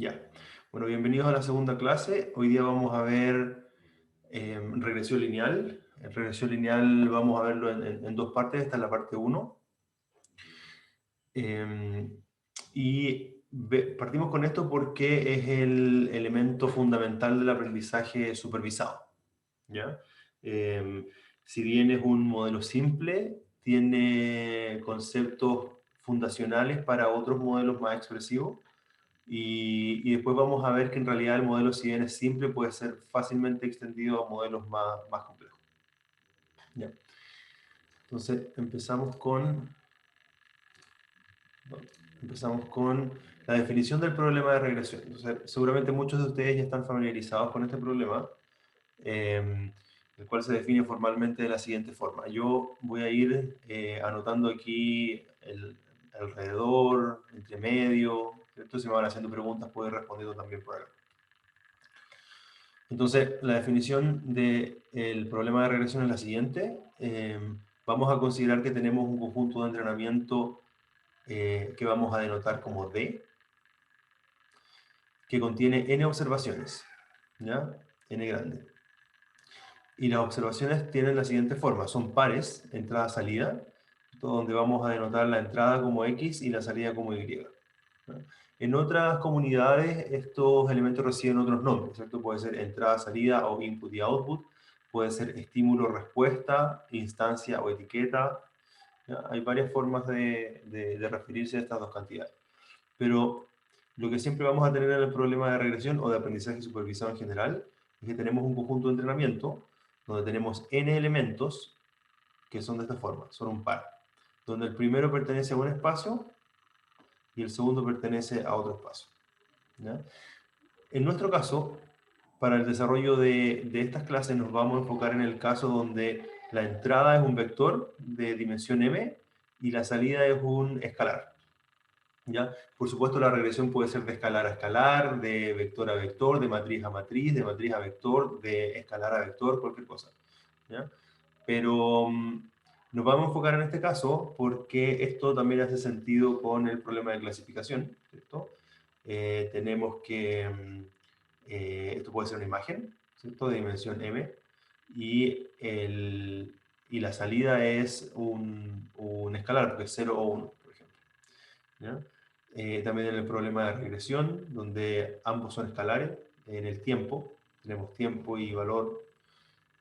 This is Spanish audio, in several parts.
Ya. Bueno, bienvenidos a la segunda clase. Hoy día vamos a ver regresión lineal. En regresión lineal vamos a verlo en dos partes. Esta es la parte uno. Partimos con esto porque es el elemento fundamental del aprendizaje supervisado. ¿Ya? Em, si bien es un modelo simple, tiene conceptos fundacionales para otros modelos más expresivos. Y después vamos a ver que en realidad el modelo, si bien es simple, puede ser fácilmente extendido a modelos más complejos. ¿Ya? Entonces, empezamos con la definición del problema de regresión. Entonces, seguramente muchos de ustedes ya están familiarizados con este problema, el cual se define formalmente de la siguiente forma. Yo voy a ir anotando aquí el alrededor, entre medio, ¿cierto? Si me van haciendo preguntas, puedo ir respondiendo también por acá. Entonces, la definición del problema de regresión es la siguiente. Vamos a considerar que tenemos un conjunto de entrenamiento que vamos a denotar como D, que contiene n observaciones, ¿ya? N grande. Y las observaciones tienen la siguiente forma. Son pares, entrada-salida, donde vamos a denotar la entrada como X y la salida como Y. ¿Ya? En otras comunidades estos elementos reciben otros nombres, ¿cierto? Puede ser entrada, salida o input y output, puede ser estímulo, respuesta, instancia o etiqueta. ¿Ya? Hay varias formas de referirse a estas dos cantidades. Pero lo que siempre vamos a tener en el problema de regresión o de aprendizaje supervisado en general es que tenemos un conjunto de entrenamiento donde tenemos n elementos que son de esta forma, son un par, donde el primero pertenece a un espacio y el segundo pertenece a otro espacio. ¿Ya? En nuestro caso, para el desarrollo de estas clases nos vamos a enfocar en el caso donde la entrada es un vector de dimensión m y la salida es un escalar. ¿Ya? Por supuesto, la regresión puede ser de escalar a escalar, de vector a vector, de matriz a matriz, de matriz a vector, de escalar a vector, cualquier cosa. ¿Ya? Pero nos vamos a enfocar en este caso porque esto también hace sentido con el problema de clasificación, ¿cierto? Tenemos que, esto puede ser una imagen, ¿cierto? De dimensión m, y, y la salida es un escalar, porque es 0 o 1, por ejemplo. ¿Ya? También en el problema de regresión, donde ambos son escalares, en el tiempo, tenemos tiempo y valor,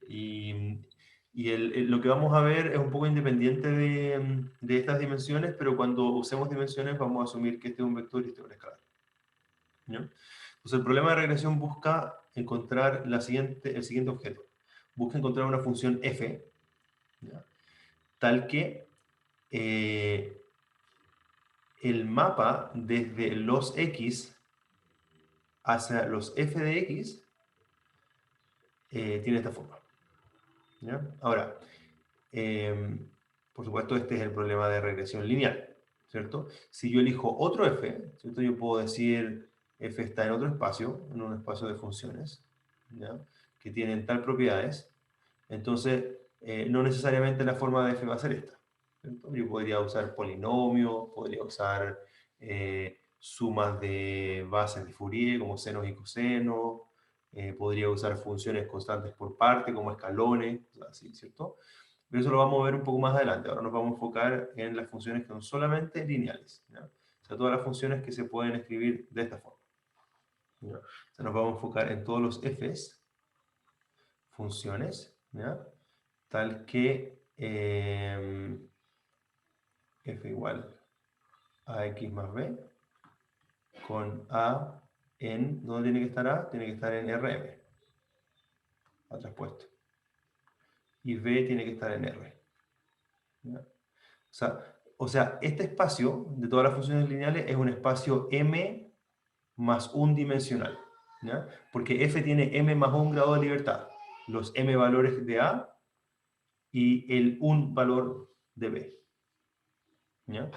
y, lo que vamos a ver es un poco independiente de estas dimensiones, pero cuando usemos dimensiones vamos a asumir que este es un vector y este es un escalar. ¿Ya? Entonces el problema de regresión busca encontrar el siguiente objeto. Busca encontrar una función f, ¿ya? Tal que el mapa desde los x hacia los f de x tiene esta forma. ¿Ya? Ahora, por supuesto, este es el problema de regresión lineal, ¿cierto? Si yo elijo otro f, ¿cierto? Yo puedo decir f está en otro espacio, en un espacio de funciones, ¿ya? Que tienen tal propiedades, entonces no necesariamente la forma de f va a ser esta, ¿cierto? Yo podría usar polinomios, podría usar sumas de bases de Fourier como senos y cosenos, podría usar funciones constantes por parte como escalones, así, ¿cierto? Pero eso lo vamos a ver un poco más adelante. Ahora nos vamos a enfocar en las funciones que son solamente lineales, ¿ya? O sea, todas las funciones que se pueden escribir de esta forma, ¿ya? O sea, nos vamos a enfocar en todos los f's, funciones, ¿ya? Tal que f igual a x más b, con a en, ¿dónde tiene que estar a? Tiene que estar en Rm, a traspuesto. Y b tiene que estar en R. ¿Ya? O sea, este espacio de todas las funciones lineales es un espacio m más un dimensional, ¿ya? Porque f tiene m más un grado de libertad, los m valores de a y el un valor de b, ¿ya?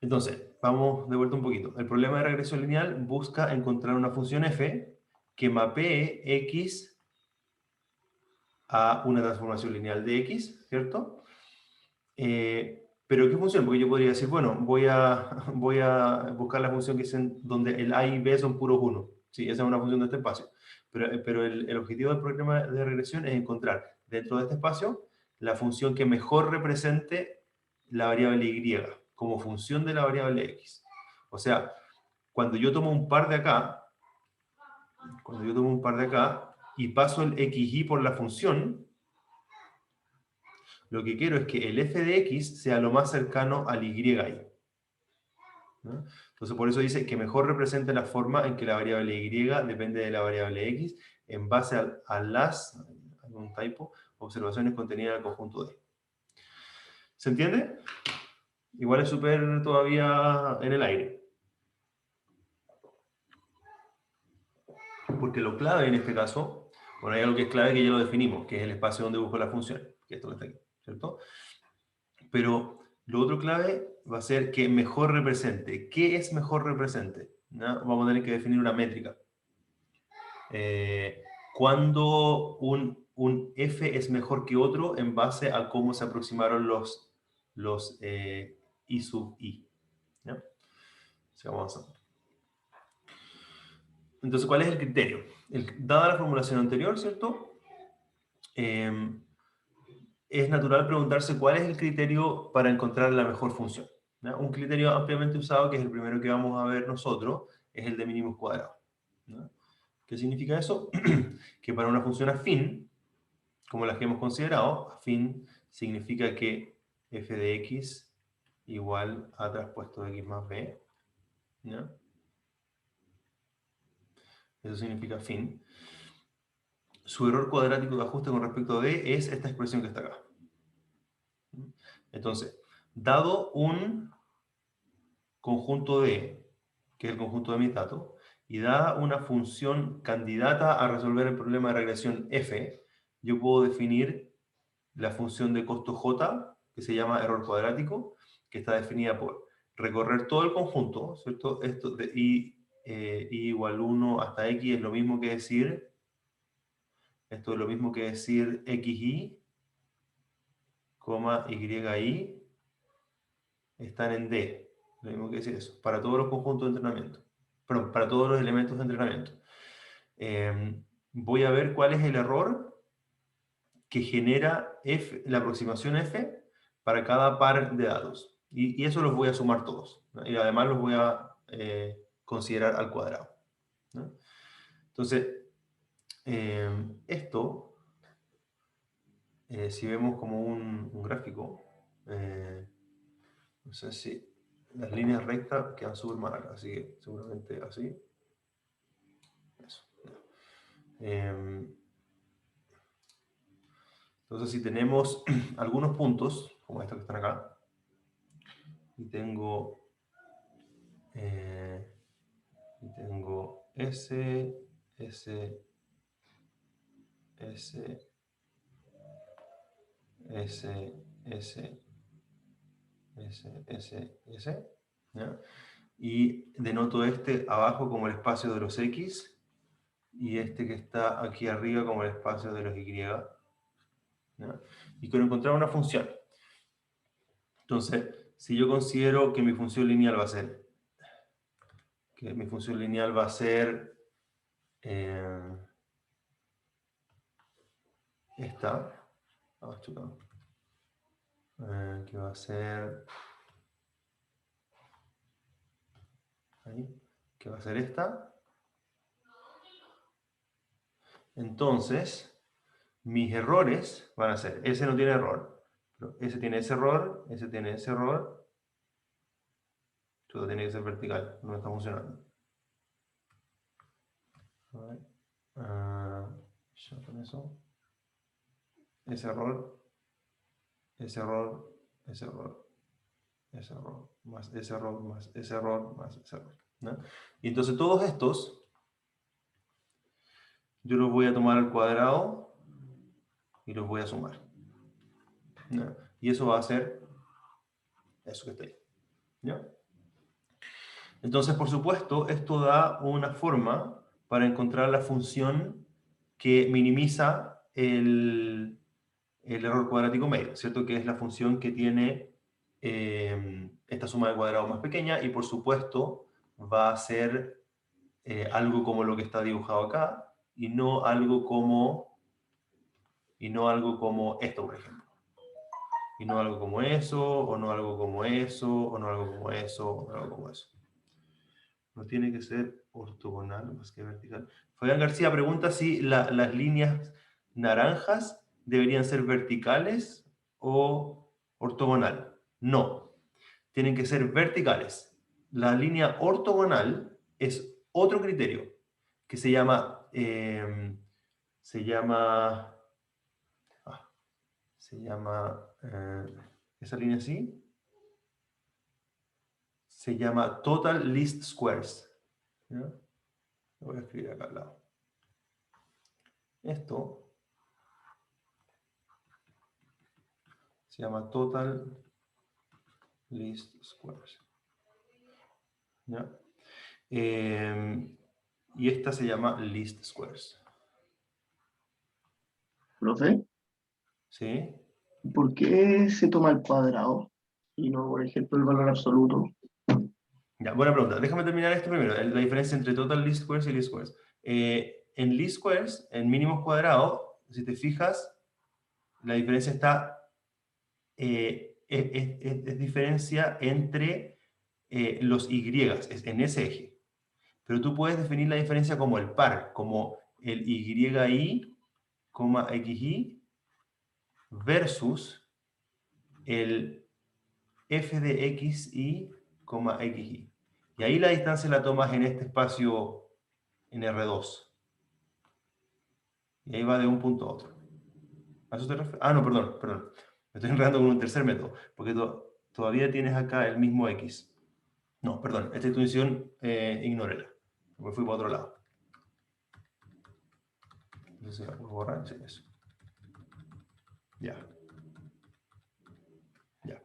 Entonces, vamos de vuelta un poquito. El problema de regresión lineal busca encontrar una función f que mapee x a una transformación lineal de x, ¿cierto? ¿Pero qué función? Porque yo podría decir, bueno, voy a buscar la función que es donde el A y B son puros 1. Sí, esa es una función de este espacio. Pero el objetivo del programa de regresión es encontrar dentro de este espacio la función que mejor represente la variable y como función de la variable x. O sea, cuando yo tomo un par de acá, y paso el xy por la función, lo que quiero es que el f de x sea lo más cercano al y ahí, ¿no? Entonces, por eso dice que mejor represente la forma en que la variable y depende de la variable x en base a las, algún typo, observaciones contenidas en el conjunto D. ¿Se entiende? Igual es súper todavía en el aire. Porque lo clave en este caso, bueno, hay algo que es clave que ya lo definimos, que es el espacio donde busco la función, que es esto que está aquí, ¿cierto? Pero lo otro clave va a ser que mejor represente. ¿Qué es mejor represente? ¿No? Vamos a tener que definir una métrica. Cuando un f es mejor que otro en base a cómo se aproximaron los i sub i. ¿Ya? Así vamos avanzando. Entonces, ¿cuál es el criterio? Dada la formulación anterior, ¿cierto? Es natural preguntarse cuál es el criterio para encontrar la mejor función, ¿no? Un criterio ampliamente usado, que es el primero que vamos a ver nosotros, es el de mínimos cuadrados, ¿no? ¿Qué significa eso? Que para una función afín, como las que hemos considerado, afín significa que f de x igual a traspuesto de x más b, ¿no? Eso significa afín. Su error cuadrático de ajuste con respecto a d es esta expresión que está acá. Entonces, dado un conjunto D, que es el conjunto de mis datos, y dada una función candidata a resolver el problema de regresión f, yo puedo definir la función de costo j, que se llama error cuadrático, que está definida por recorrer todo el conjunto, ¿cierto? Esto de i igual 1 hasta x es lo mismo que decir, esto es lo mismo que decir xy, yi, están en D. Lo mismo que decir eso. Para todos los conjuntos de entrenamiento. Perdón, para todos los elementos de entrenamiento. Voy a ver cuál es el error que genera F, la aproximación F para cada par de datos. Y eso los voy a sumar todos, ¿no? Y además los voy a considerar al cuadrado, ¿no? Entonces, esto, si vemos como un gráfico, no sé si las líneas rectas quedan súper mal acá, así que seguramente así. Eso. Entonces, si tenemos algunos puntos, como estos que están acá, y tengo S, S, S, S, S, S, S, S, ¿ya? Y denoto este abajo como el espacio de los X, y este que está aquí arriba como el espacio de los Y, ¿ya? Y quiero encontrar una función. Entonces, si yo considero que mi función lineal va a ser, esta, que va a ser ahí, que va a ser esta. Entonces, mis errores van a ser, ese no tiene error, pero ese tiene ese error, ese tiene ese error, todo tiene que ser vertical, no está funcionando. Ya con eso. Ese error, ese error, ese error, ese error, más ese error, más ese error, más ese error, ¿no? Y entonces todos estos yo los voy a tomar al cuadrado y los voy a sumar, ¿no? Y eso va a ser eso que está ahí, ¿ya? Entonces, por supuesto, esto da una forma para encontrar la función que minimiza el error cuadrático medio, ¿cierto? Que es la función que tiene esta suma de cuadrados más pequeña y por supuesto va a ser algo como lo que está dibujado acá y no algo como esto, por ejemplo. Y no algo como eso, o no algo como eso, o no algo como eso, o no algo como eso. No tiene que ser ortogonal más que vertical. Fabián García pregunta si las líneas naranjas deberían ser verticales o ortogonal. No, tienen que ser verticales. La línea ortogonal es otro criterio que se llama, esa línea así, se llama Total Least Squares. ¿Ya? Lo voy a escribir acá al lado. Esto se llama Total Least Squares. ¿Ya? Y esta se llama Least Squares. Profe, ¿Sí? ¿por qué se toma el cuadrado y no, por ejemplo, el valor absoluto? Ya, buena pregunta. Déjame terminar esto primero. La diferencia entre Total Least Squares y Least Squares. En Least Squares, en mínimos cuadrados, si te fijas, la diferencia está es diferencia entre los Y, es en ese eje. Pero tú puedes definir la diferencia como el par, como el YI, XY versus el f de xy, xy. Y ahí la distancia la tomas en este espacio en R2. Y ahí va de un punto a otro. ¿A eso te refieres? Ah, no, perdón. Me estoy enredando con un tercer método, porque todavía tienes acá el mismo x. No, perdón, esta intuición ignórela. Me fui para otro lado. Entonces la puedo borrar, sí, eso. Ya. Ya.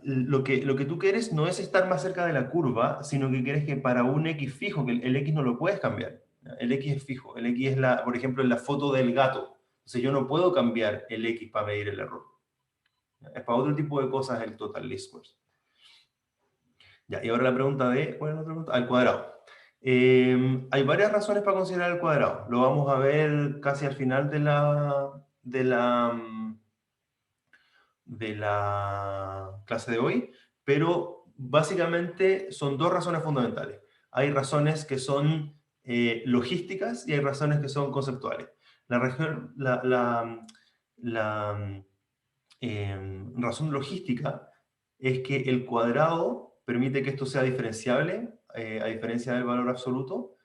Lo que tú quieres no es estar más cerca de la curva, sino que quieres que para un x fijo, que el x no lo puedes cambiar. ¿Ya? El x es fijo. El x es, por ejemplo, en la foto del gato. Entonces yo no puedo cambiar el x para medir el error. ¿Ya? Es para otro tipo de cosas el total least squares. Ya, y ahora la pregunta de, ¿cuál es la otra pregunta? Al cuadrado. Hay varias razones para considerar el cuadrado. Lo vamos a ver casi al final de la clase de hoy, pero básicamente son dos razones fundamentales. Hay razones que son logísticas y hay razones que son conceptuales. La razón logística es que el cuadrado permite que esto sea diferenciable, a diferencia del valor absoluto,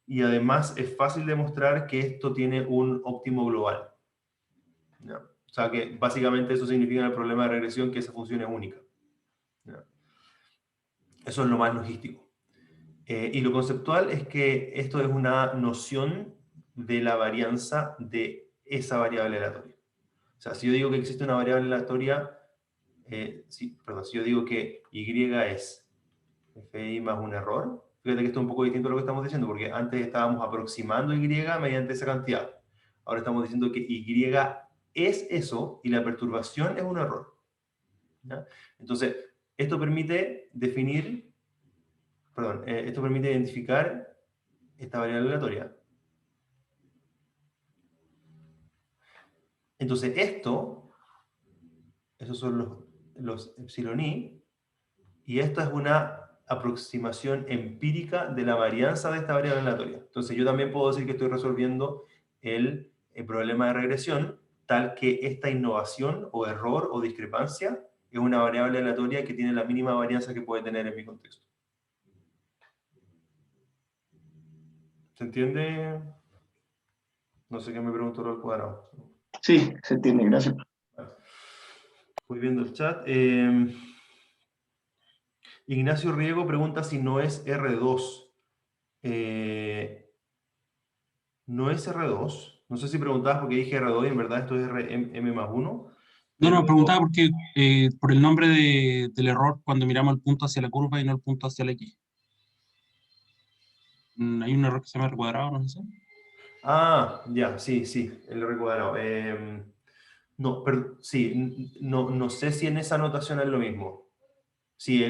y además es fácil demostrar que esto tiene un óptimo global. ¿Ya? O sea que básicamente eso significa en el problema de regresión que esa función es única. ¿Ya? Eso es lo más logístico. Y lo conceptual es que esto es una noción de la varianza de esa variable aleatoria. O sea, si yo digo que existe una variable aleatoria, si yo digo que y es fi más un error, fíjate que esto es un poco distinto a lo que estamos diciendo, porque antes estábamos aproximando y mediante esa cantidad. Ahora estamos diciendo que y es eso y la perturbación es un error. ¿Ya? Entonces, esto permite definir, esto permite identificar esta variable aleatoria. Entonces, esos son los epsilon i, y esta es una aproximación empírica de la varianza de esta variable aleatoria. Entonces, yo también puedo decir que estoy resolviendo el problema de regresión, tal que esta innovación o error o discrepancia es una variable aleatoria que tiene la mínima varianza que puede tener en mi contexto. ¿Se entiende? No sé qué me preguntó lo del cuadrado. Sí, se entiende, gracias. Voy viendo el chat. Ignacio Riego pregunta si no es R2. No es R2. No sé si preguntabas porque dije R2 y en verdad esto es M más 1. No, Pero no, preguntaba porque por el nombre del error cuando miramos el punto hacia la curva y no el punto hacia la X. Hay un error que se llama R cuadrado, no sé. ah, ya, sí, el R cuadrado. No, pero sí, no sé si en esa notación es lo mismo. Sí,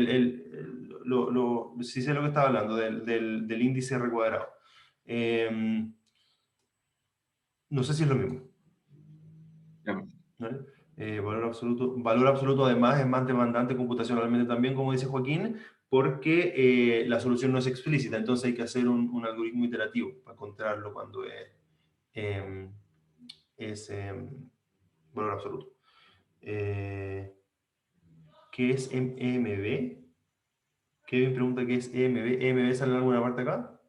sí sé lo que estaba hablando, del índice R cuadrado. No sé si es lo mismo. Ya. ¿Vale? Valor absoluto además es más demandante computacionalmente también, como dice Joaquín, porque la solución no es explícita, entonces hay que hacer un algoritmo iterativo para encontrarlo cuando es valor absoluto. ¿Qué es EMB? Kevin pregunta qué es EMB. ¿EMB sale en alguna parte acá?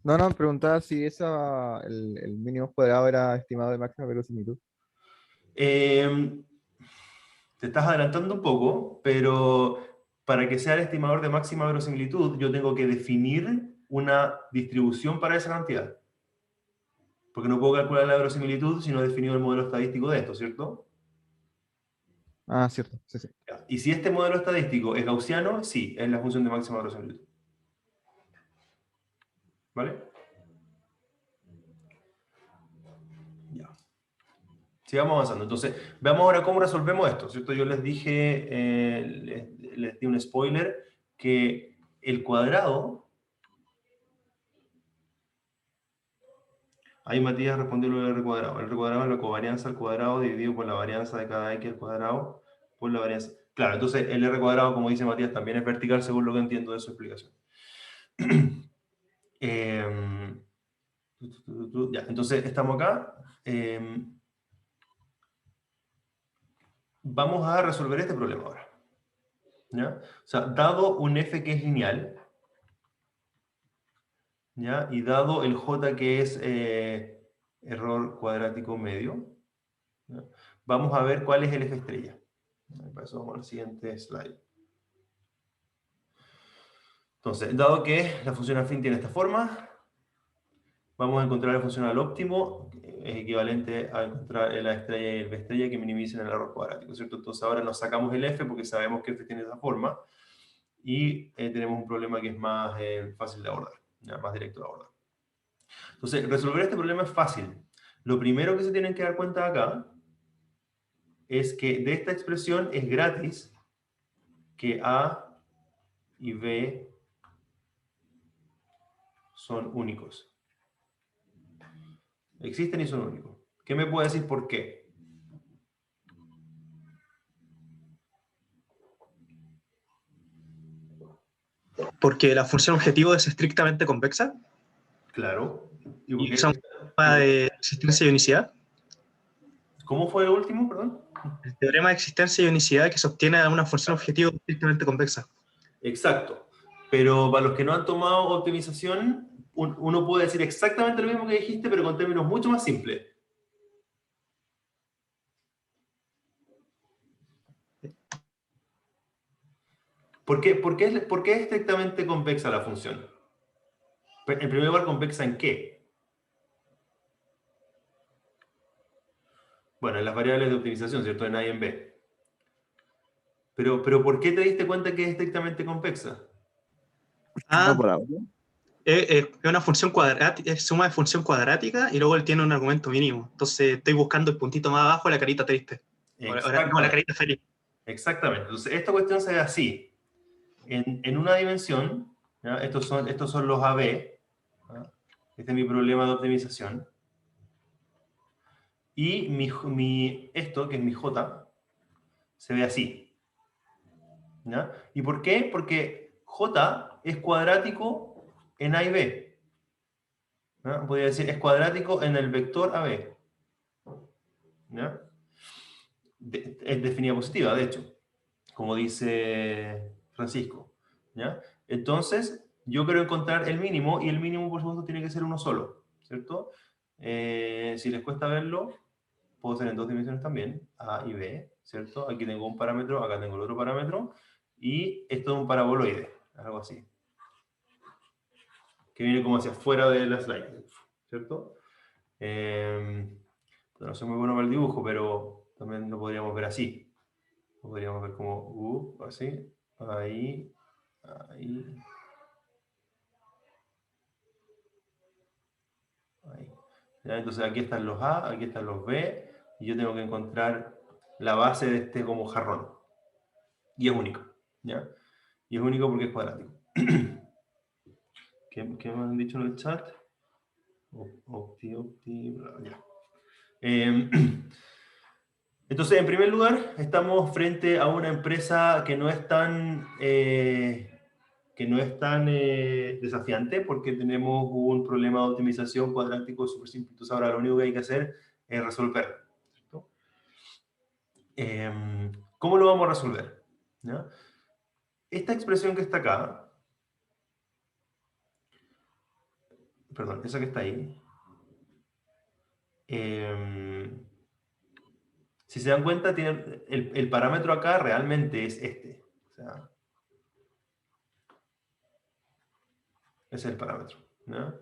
No, no, preguntaba si el mínimo cuadrado era estimado de máxima verosimilitud. Eh, Te estás adelantando un poco, pero para que sea el estimador de máxima verosimilitud, yo tengo que definir una distribución para esa cantidad. Porque no puedo calcular la verosimilitud si no he definido el modelo estadístico de esto, ¿cierto? Ah, cierto, sí, sí. Ya. Y si este modelo estadístico es gaussiano, sí, es la función de máxima verosimilitud. ¿Vale? Ya. Sigamos avanzando. Entonces, veamos ahora cómo resolvemos esto, ¿cierto? Yo les dije, les di un spoiler, que el cuadrado. Ahí Matías respondió lo del R cuadrado. El R cuadrado es la covarianza al cuadrado dividido por la varianza de cada X al cuadrado por la varianza. Claro, entonces el R cuadrado, como dice Matías, también es vertical según lo que entiendo de su explicación. Ya, entonces estamos acá. Vamos a resolver este problema ahora. ¿Ya? O sea, dado un f que es lineal, ¿ya? Y dado el j que es error cuadrático medio, ¿ya? Vamos a ver cuál es el f estrella. Para eso vamos al siguiente slide. Entonces, dado que la función afín tiene esta forma, vamos a encontrar el funcional óptimo, es equivalente a encontrar la estrella y el b estrella que minimicen el error cuadrático, ¿cierto? Entonces ahora nos sacamos el f porque sabemos que f tiene esa forma y tenemos un problema que es más fácil de abordar, ¿ya? Más directo de abordar. Entonces, resolver este problema es fácil. Lo primero que se tienen que dar cuenta acá es que de esta expresión es gratis que a y b son únicos. Existen y son únicos. ¿Qué me puede decir por qué? Porque la función objetivo es estrictamente convexa Claro. ¿Y por y qué? usa un teorema de existencia y unicidad. ¿Cómo fue el último, perdón? El teorema de existencia y unicidad que se obtiene de una función objetivo estrictamente convexa. Exacto. Pero para los que no han tomado optimización, uno puede decir exactamente lo mismo que dijiste, pero con términos mucho más simples. ¿Por qué es estrictamente convexa la función? En primer lugar, ¿convexa en qué? Bueno, en las variables de optimización, ¿cierto? En A y en B. Pero ¿por qué te diste cuenta que es estrictamente convexa? A Por ahora. es una función cuadrática, es suma de función cuadrática y luego él tiene un argumento mínimo. Entonces estoy buscando el puntito más abajo, la carita triste. No, la Exactamente. carita feliz. Exactamente. Entonces, esta cuestión se ve así. En una dimensión, ¿ya? Estos son los AB. ¿Ya? Este es mi problema de optimización. Y esto, que es mi J, se ve así. ¿Ya? ¿Y por qué? Porque J es cuadrático en A y B. ¿Ya? Podría decir, es cuadrático en el vector AB. ¿Ya? Es definida positiva, de hecho, como dice Francisco. ¿Ya? Entonces, yo quiero encontrar el mínimo, y el mínimo, por supuesto, tiene que ser uno solo, ¿cierto? Si les cuesta verlo, puedo hacer en dos dimensiones también, A y B, ¿cierto? Aquí tengo un parámetro, acá tengo el otro parámetro, y esto es un paraboloide, algo así, que viene como hacia afuera de la slide, ¿cierto? No soy muy bueno para el dibujo, pero también lo podríamos ver así. Lo podríamos ver como, así, ahí, ahí, ahí. ¿Ya? Entonces aquí están los A, aquí están los B, y yo tengo que encontrar la base de este como jarrón. Y es único, ¿ya? Y es único porque es cuadrático. ¿Qué me han dicho en el chat? Ya. Entonces, en primer lugar, estamos frente a una empresa que no es tan, desafiante porque tenemos un problema de optimización cuadrático súper simple. Entonces, ahora lo único que hay que hacer es resolverlo, ¿cierto? ¿Cómo lo vamos a resolver? ¿Ya? Esta expresión que está acá, perdón, esa que está ahí, si se dan cuenta, tiene, el parámetro acá realmente es este. O sea, ese es el parámetro, ¿no?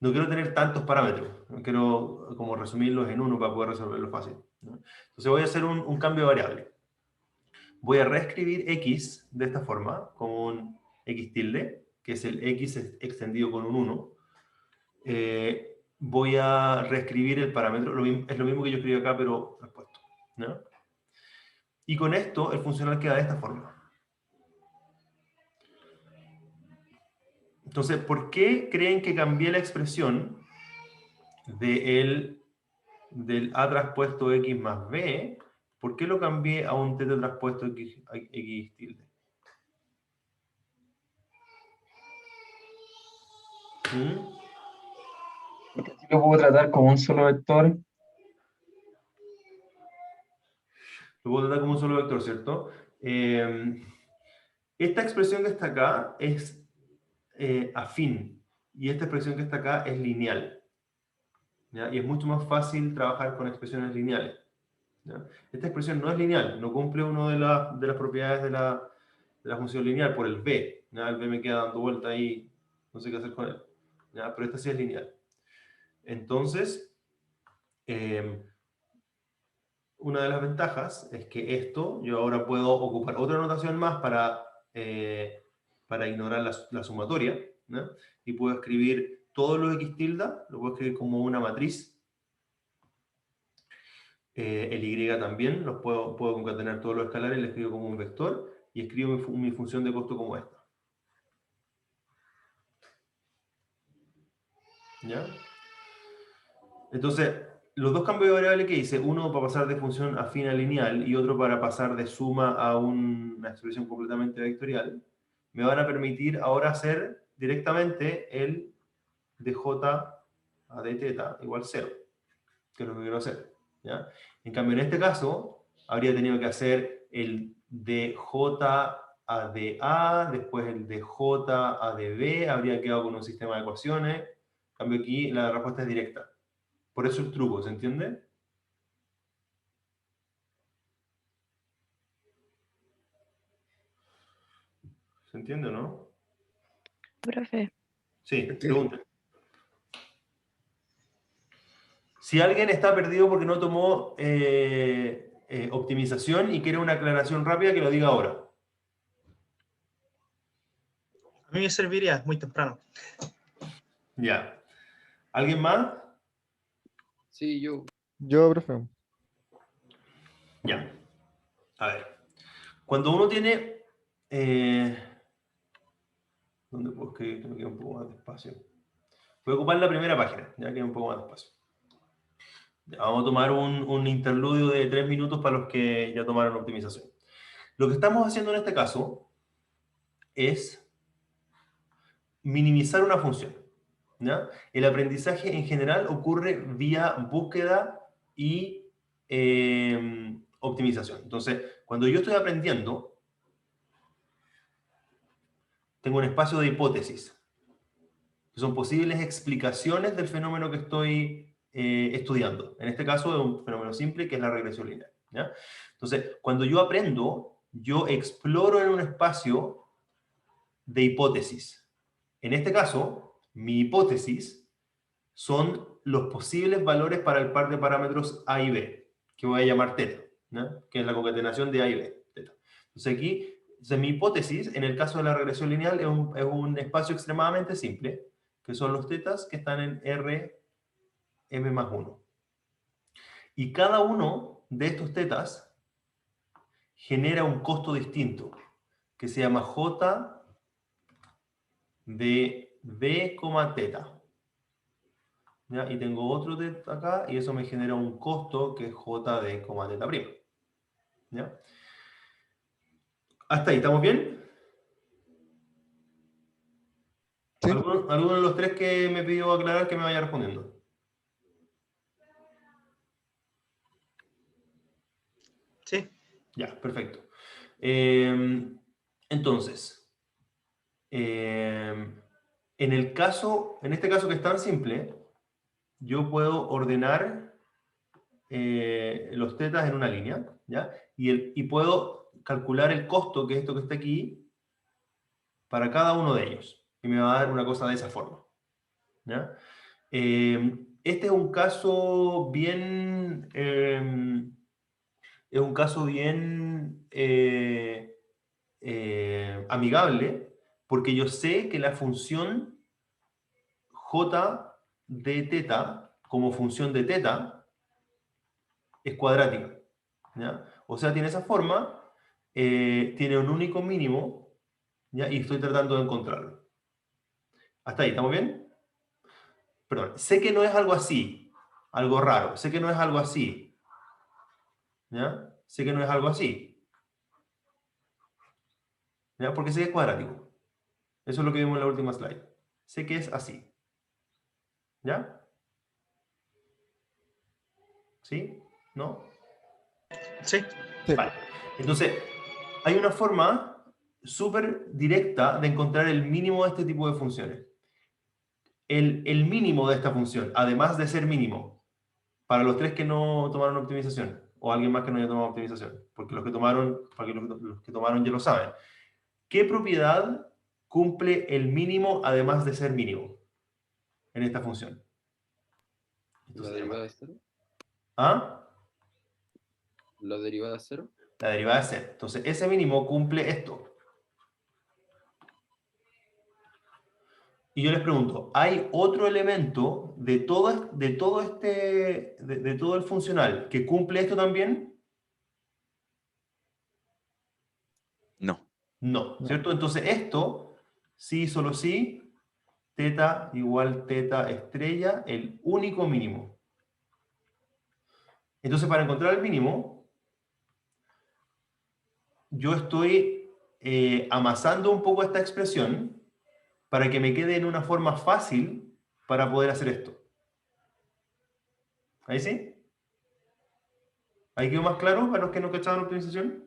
No quiero tener tantos parámetros, no quiero como resumirlos en uno para poder resolverlo fácil, ¿no? Entonces voy a hacer un cambio de variable. Voy a reescribir x de esta forma, como un x tilde, que es el x extendido con un 1. Voy a reescribir el parámetro, es lo mismo que yo escribí acá, pero respuesto, ¿no? Y con esto el funcional queda de esta forma. Entonces, ¿por qué creen que cambié la expresión del a traspuesto x más b? ¿Por qué lo cambié a un t traspuesto x tilde? Porque así lo puedo tratar como un solo vector. Lo puedo tratar como un solo vector, ¿cierto? Esta expresión que está acá es afín y esta expresión que está acá es lineal, ¿ya? Y es mucho más fácil trabajar con expresiones lineales, ¿ya? Esta expresión no es lineal, no cumple una de las propiedades de la función lineal por el b, ¿ya? El b me queda dando vuelta ahí, no sé qué hacer con él, ¿ya? Pero esta sí es lineal. Entonces, una de las ventajas es que esto, yo ahora puedo ocupar otra notación más para ignorar la sumatoria, ¿no? Y puedo escribir todos los x tilda, lo puedo escribir como una matriz. El y también, los puedo concatenar todos los escalares, le escribo como un vector y escribo mi función de costo como esta. ¿Ya? Entonces, los dos cambios de variable que hice, uno para pasar de función afín a lineal y otro para pasar de suma a una expresión completamente vectorial, me van a permitir ahora hacer directamente el dj a d θ igual 0, que es lo que quiero hacer, ¿ya? En cambio, en este caso, habría tenido que hacer el dj a dA, después el dj a dB, habría quedado con un sistema de ecuaciones. En cambio, aquí la respuesta es directa. Por eso el truco, ¿se entiende? ¿Se entiende o no? Profe, Sí, pregunta. Si alguien está perdido porque no tomó optimización y quiere una aclaración rápida, que lo diga ahora. A mí me serviría, es muy temprano. Ya. ¿Alguien más? Sí, yo. Yo, profe. Ya. A ver. Cuando uno tiene... ¿dónde puedo escribir? Que me queda un poco más de espacio. Voy a ocupar la primera página, ya que hay un poco más de espacio. Ya, vamos a tomar un interludio de 3 minutos para los que ya tomaron optimización. Lo que estamos haciendo en este caso es minimizar una función, ¿ya? El aprendizaje en general ocurre vía búsqueda y optimización. Entonces, cuando yo estoy aprendiendo, tengo un espacio de hipótesis, que son posibles explicaciones del fenómeno que estoy estudiando. En este caso, es un fenómeno simple que es la regresión lineal, ¿ya? Entonces, cuando yo aprendo, yo exploro en un espacio de hipótesis. En este caso, mi hipótesis son los posibles valores para el par de parámetros A y B, que voy a llamar θ, ¿no? Que es la concatenación de A y B, θ. Entonces aquí, mi hipótesis, en el caso de la regresión lineal, es un espacio extremadamente simple, que son los tetas que están en R, M más 1. Y cada uno de estos tetas genera un costo distinto, que se llama J de B, teta. ¿Ya? Y tengo otro teta acá, y eso me genera un costo que es J de teta prima. ¿Ya? Hasta ahí, ¿estamos bien? Sí. ¿Alguno de los tres que me pidió aclarar que me vaya respondiendo? Sí. Ya, perfecto. Entonces, en este caso que es tan simple, yo puedo ordenar los tetas en una línea, ¿ya? Y puedo calcular el costo, que es esto que está aquí, para cada uno de ellos. Y me va a dar una cosa de esa forma, ¿ya? Este es un caso bien... es un caso bien amigable, porque yo sé que la función j de teta, como función de teta, es cuadrática. ¿Ya? O sea, tiene esa forma, tiene un único mínimo, ¿ya? Y estoy tratando de encontrarlo. ¿Hasta ahí? ¿Estamos bien? Perdón, sé que no es algo así, algo raro, sé que no es algo así, ¿ya? Sé que no es algo así, ¿ya? Porque sé que es cuadrático. Eso es lo que vimos en la última slide. Sé que es así. ¿Ya? ¿Sí? ¿No? Sí. Sí. Vale. Entonces, hay una forma súper directa de encontrar el mínimo de este tipo de funciones. El mínimo de esta función, además de ser mínimo, para los tres que no tomaron optimización, o alguien más que no haya tomado optimización, porque los que tomaron, los que tomaron ya lo saben. ¿Qué propiedad cumple el mínimo además de ser mínimo en esta función? Esto La se derivada llama... de cero. ¿Ah? La derivada de cero. La derivada de cero. Entonces, ese mínimo cumple esto. Y yo les pregunto, ¿hay otro elemento de todo el funcional que cumple esto también? No. No, No. ¿cierto? Entonces esto, sí, solo sí, teta igual teta estrella, el único mínimo. Entonces para encontrar el mínimo, yo estoy amasando un poco esta expresión para que me quede en una forma fácil para poder hacer esto. ¿Ahí sí? ¿Ahí quedó más claro para los que no cachaban la optimización?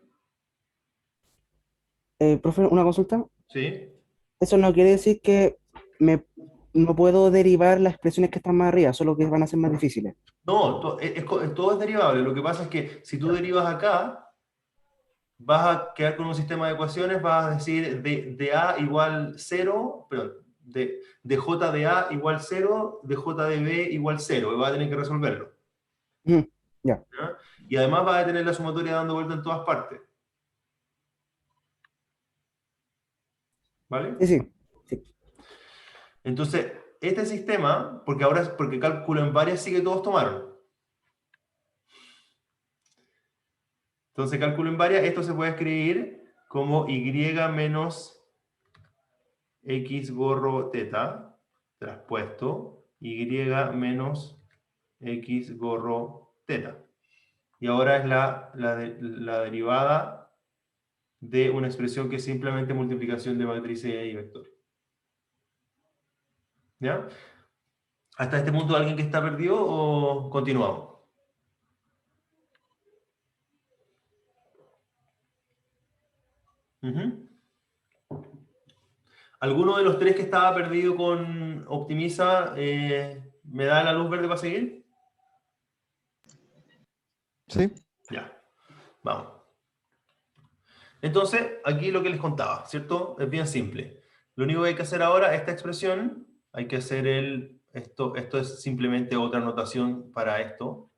Profe, una consulta. Sí. Eso no quiere decir que no puedo derivar las expresiones que están más arriba, solo que van a ser más difíciles. No, todo es derivable. Lo que pasa es que si tú derivas acá, vas a quedar con un sistema de ecuaciones, vas a decir de A igual 0, perdón, de J de A igual 0, de J de B igual 0, y vas a tener que resolverlo. Mm, ya. ¿Ya? Y además vas a tener la sumatoria dando vuelta en todas partes. ¿Vale? Sí, sí. Sí. Entonces, este sistema, porque cálculo en varias sí que todos tomaron. Entonces, cálculo en varias, esto se puede escribir como y menos x gorro teta, traspuesto, y menos x gorro teta. Y ahora es la derivada de una expresión que es simplemente multiplicación de matrices y vector. ¿Ya? ¿Hasta este punto alguien que está perdido o continuamos? Ujú. ¿Alguno de los tres que estaba perdido con Optimiza me da la luz verde para seguir? Sí. Ya, vamos. Entonces, aquí lo que les contaba, ¿cierto? Es bien simple. Lo único que hay que hacer ahora, esta expresión, hay que hacer esto es simplemente otra notación para esto.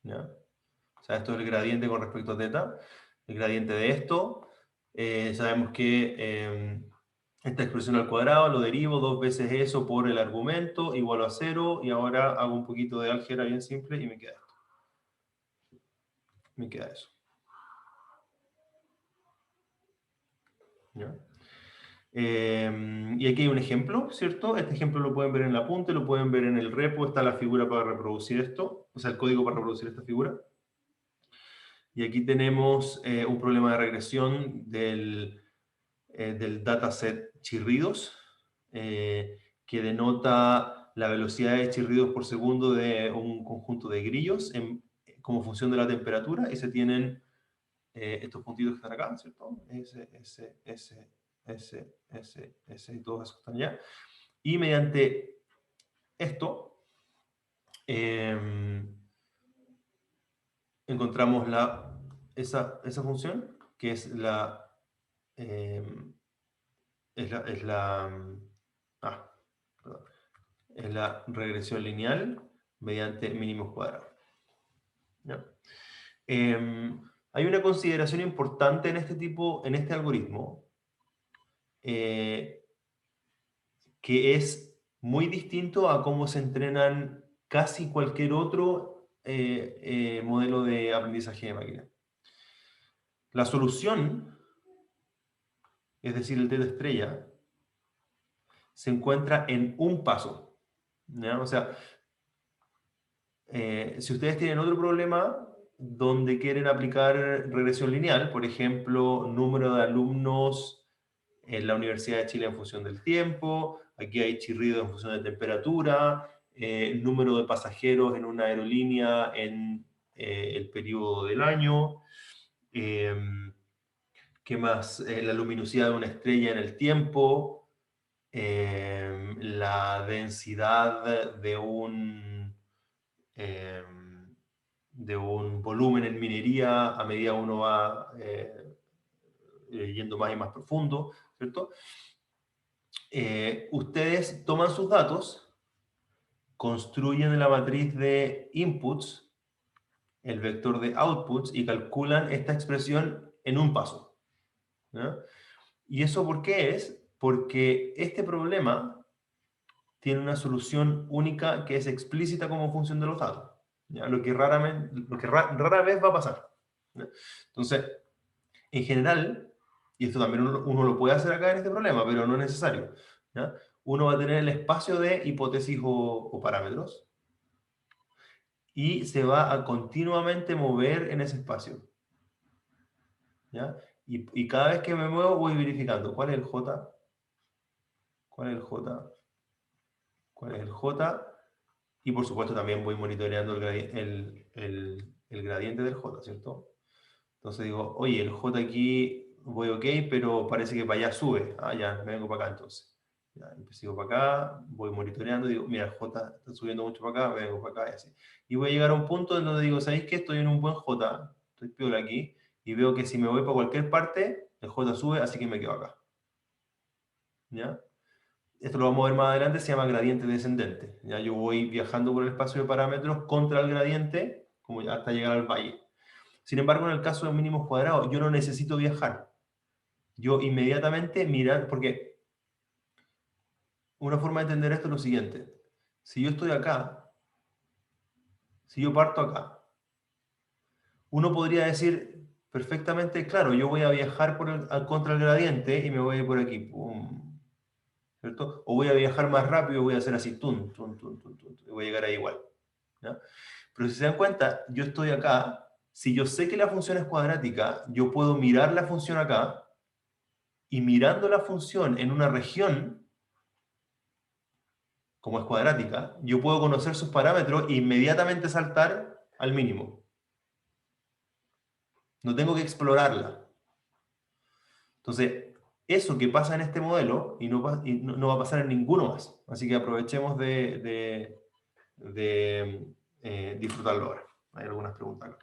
¿Ya? O sea, esto es el gradiente con respecto a teta. El gradiente de esto. Sabemos que esta expresión al cuadrado, lo derivo 2 veces eso por el argumento, igual a 0, y ahora hago un poquito de álgebra bien simple y me queda esto. Me queda eso. ¿Ya? Y aquí hay un ejemplo, ¿cierto? Este ejemplo lo pueden ver en el apunte, lo pueden ver en el repo, está la figura para reproducir esto, o sea, el código para reproducir esta figura. Y aquí tenemos un problema de regresión del dataset chirridos, que denota la velocidad de chirridos por segundo de un conjunto de grillos como función de la temperatura, y se tienen estos puntitos que están acá, ¿cierto? S, y todos esos están allá. Y mediante esto, encontramos esa función, que es la regresión lineal mediante mínimos cuadrados. ¿Ya? Hay una consideración importante en este algoritmo, que es muy distinto a cómo se entrenan casi cualquier otro modelo de aprendizaje de máquina. La solución, es decir, el teta estrella, se encuentra en un paso. ¿Ya? O sea, si ustedes tienen otro problema donde quieren aplicar regresión lineal, por ejemplo, número de alumnos en la Universidad de Chile en función del tiempo, aquí hay chirrido en función de temperatura, número de pasajeros en una aerolínea en el periodo del año, ¿qué más? La luminosidad de una estrella en el tiempo, la densidad de un volumen en minería a medida uno va yendo más y más profundo, ¿cierto? Ustedes toman sus datos, construyen en la matriz de inputs el vector de outputs y calculan esta expresión en un paso. ¿Ya? ¿Y eso por qué es? Porque este problema tiene una solución única que es explícita como función de los datos. ¿Ya? Lo que rara vez va a pasar. ¿Ya? Entonces, en general, y esto también uno lo puede hacer acá en este problema, pero no es necesario, ¿ya? Uno va a tener el espacio de hipótesis o parámetros y se va a continuamente mover en ese espacio. ¿Ya? Y cada vez que me muevo voy verificando cuál es el J, cuál es el J, cuál es el J, y por supuesto también voy monitoreando el gradiente del J, ¿cierto? Entonces digo, oye, el J aquí voy ok, pero parece que para allá sube. Ah, ya, me vengo para acá entonces. Ya, sigo para acá, voy monitoreando, digo, mira, el J está subiendo mucho para acá, me vengo para acá y así. Y voy a llegar a un punto en donde digo, ¿sabéis qué? Estoy en un buen J, estoy piola aquí, y veo que si me voy para cualquier parte, el J sube, así que me quedo acá. ¿Ya? Esto lo vamos a ver más adelante, se llama gradiente descendente. ¿Ya? Yo voy viajando por el espacio de parámetros contra el gradiente, como ya hasta llegar al valle. Sin embargo, en el caso de mínimos cuadrados, yo no necesito viajar. Yo inmediatamente mirar, porque una forma de entender esto es lo siguiente. Si yo estoy acá, si yo parto acá, uno podría decir perfectamente, claro, yo voy a viajar contra el gradiente y me voy a ir por aquí. Pum, ¿cierto? O voy a viajar más rápido y voy a hacer así, tum, tum, tum, tum, tum, y voy a llegar ahí igual. ¿Ya? Pero si se dan cuenta, yo estoy acá. Si yo sé que la función es cuadrática, yo puedo mirar la función acá, y mirando la función en una región, como es cuadrática, yo puedo conocer sus parámetros e inmediatamente saltar al mínimo. No tengo que explorarla. Entonces, eso que pasa en este modelo y no va a pasar en ninguno más. Así que aprovechemos de disfrutarlo ahora. Hay algunas preguntas acá.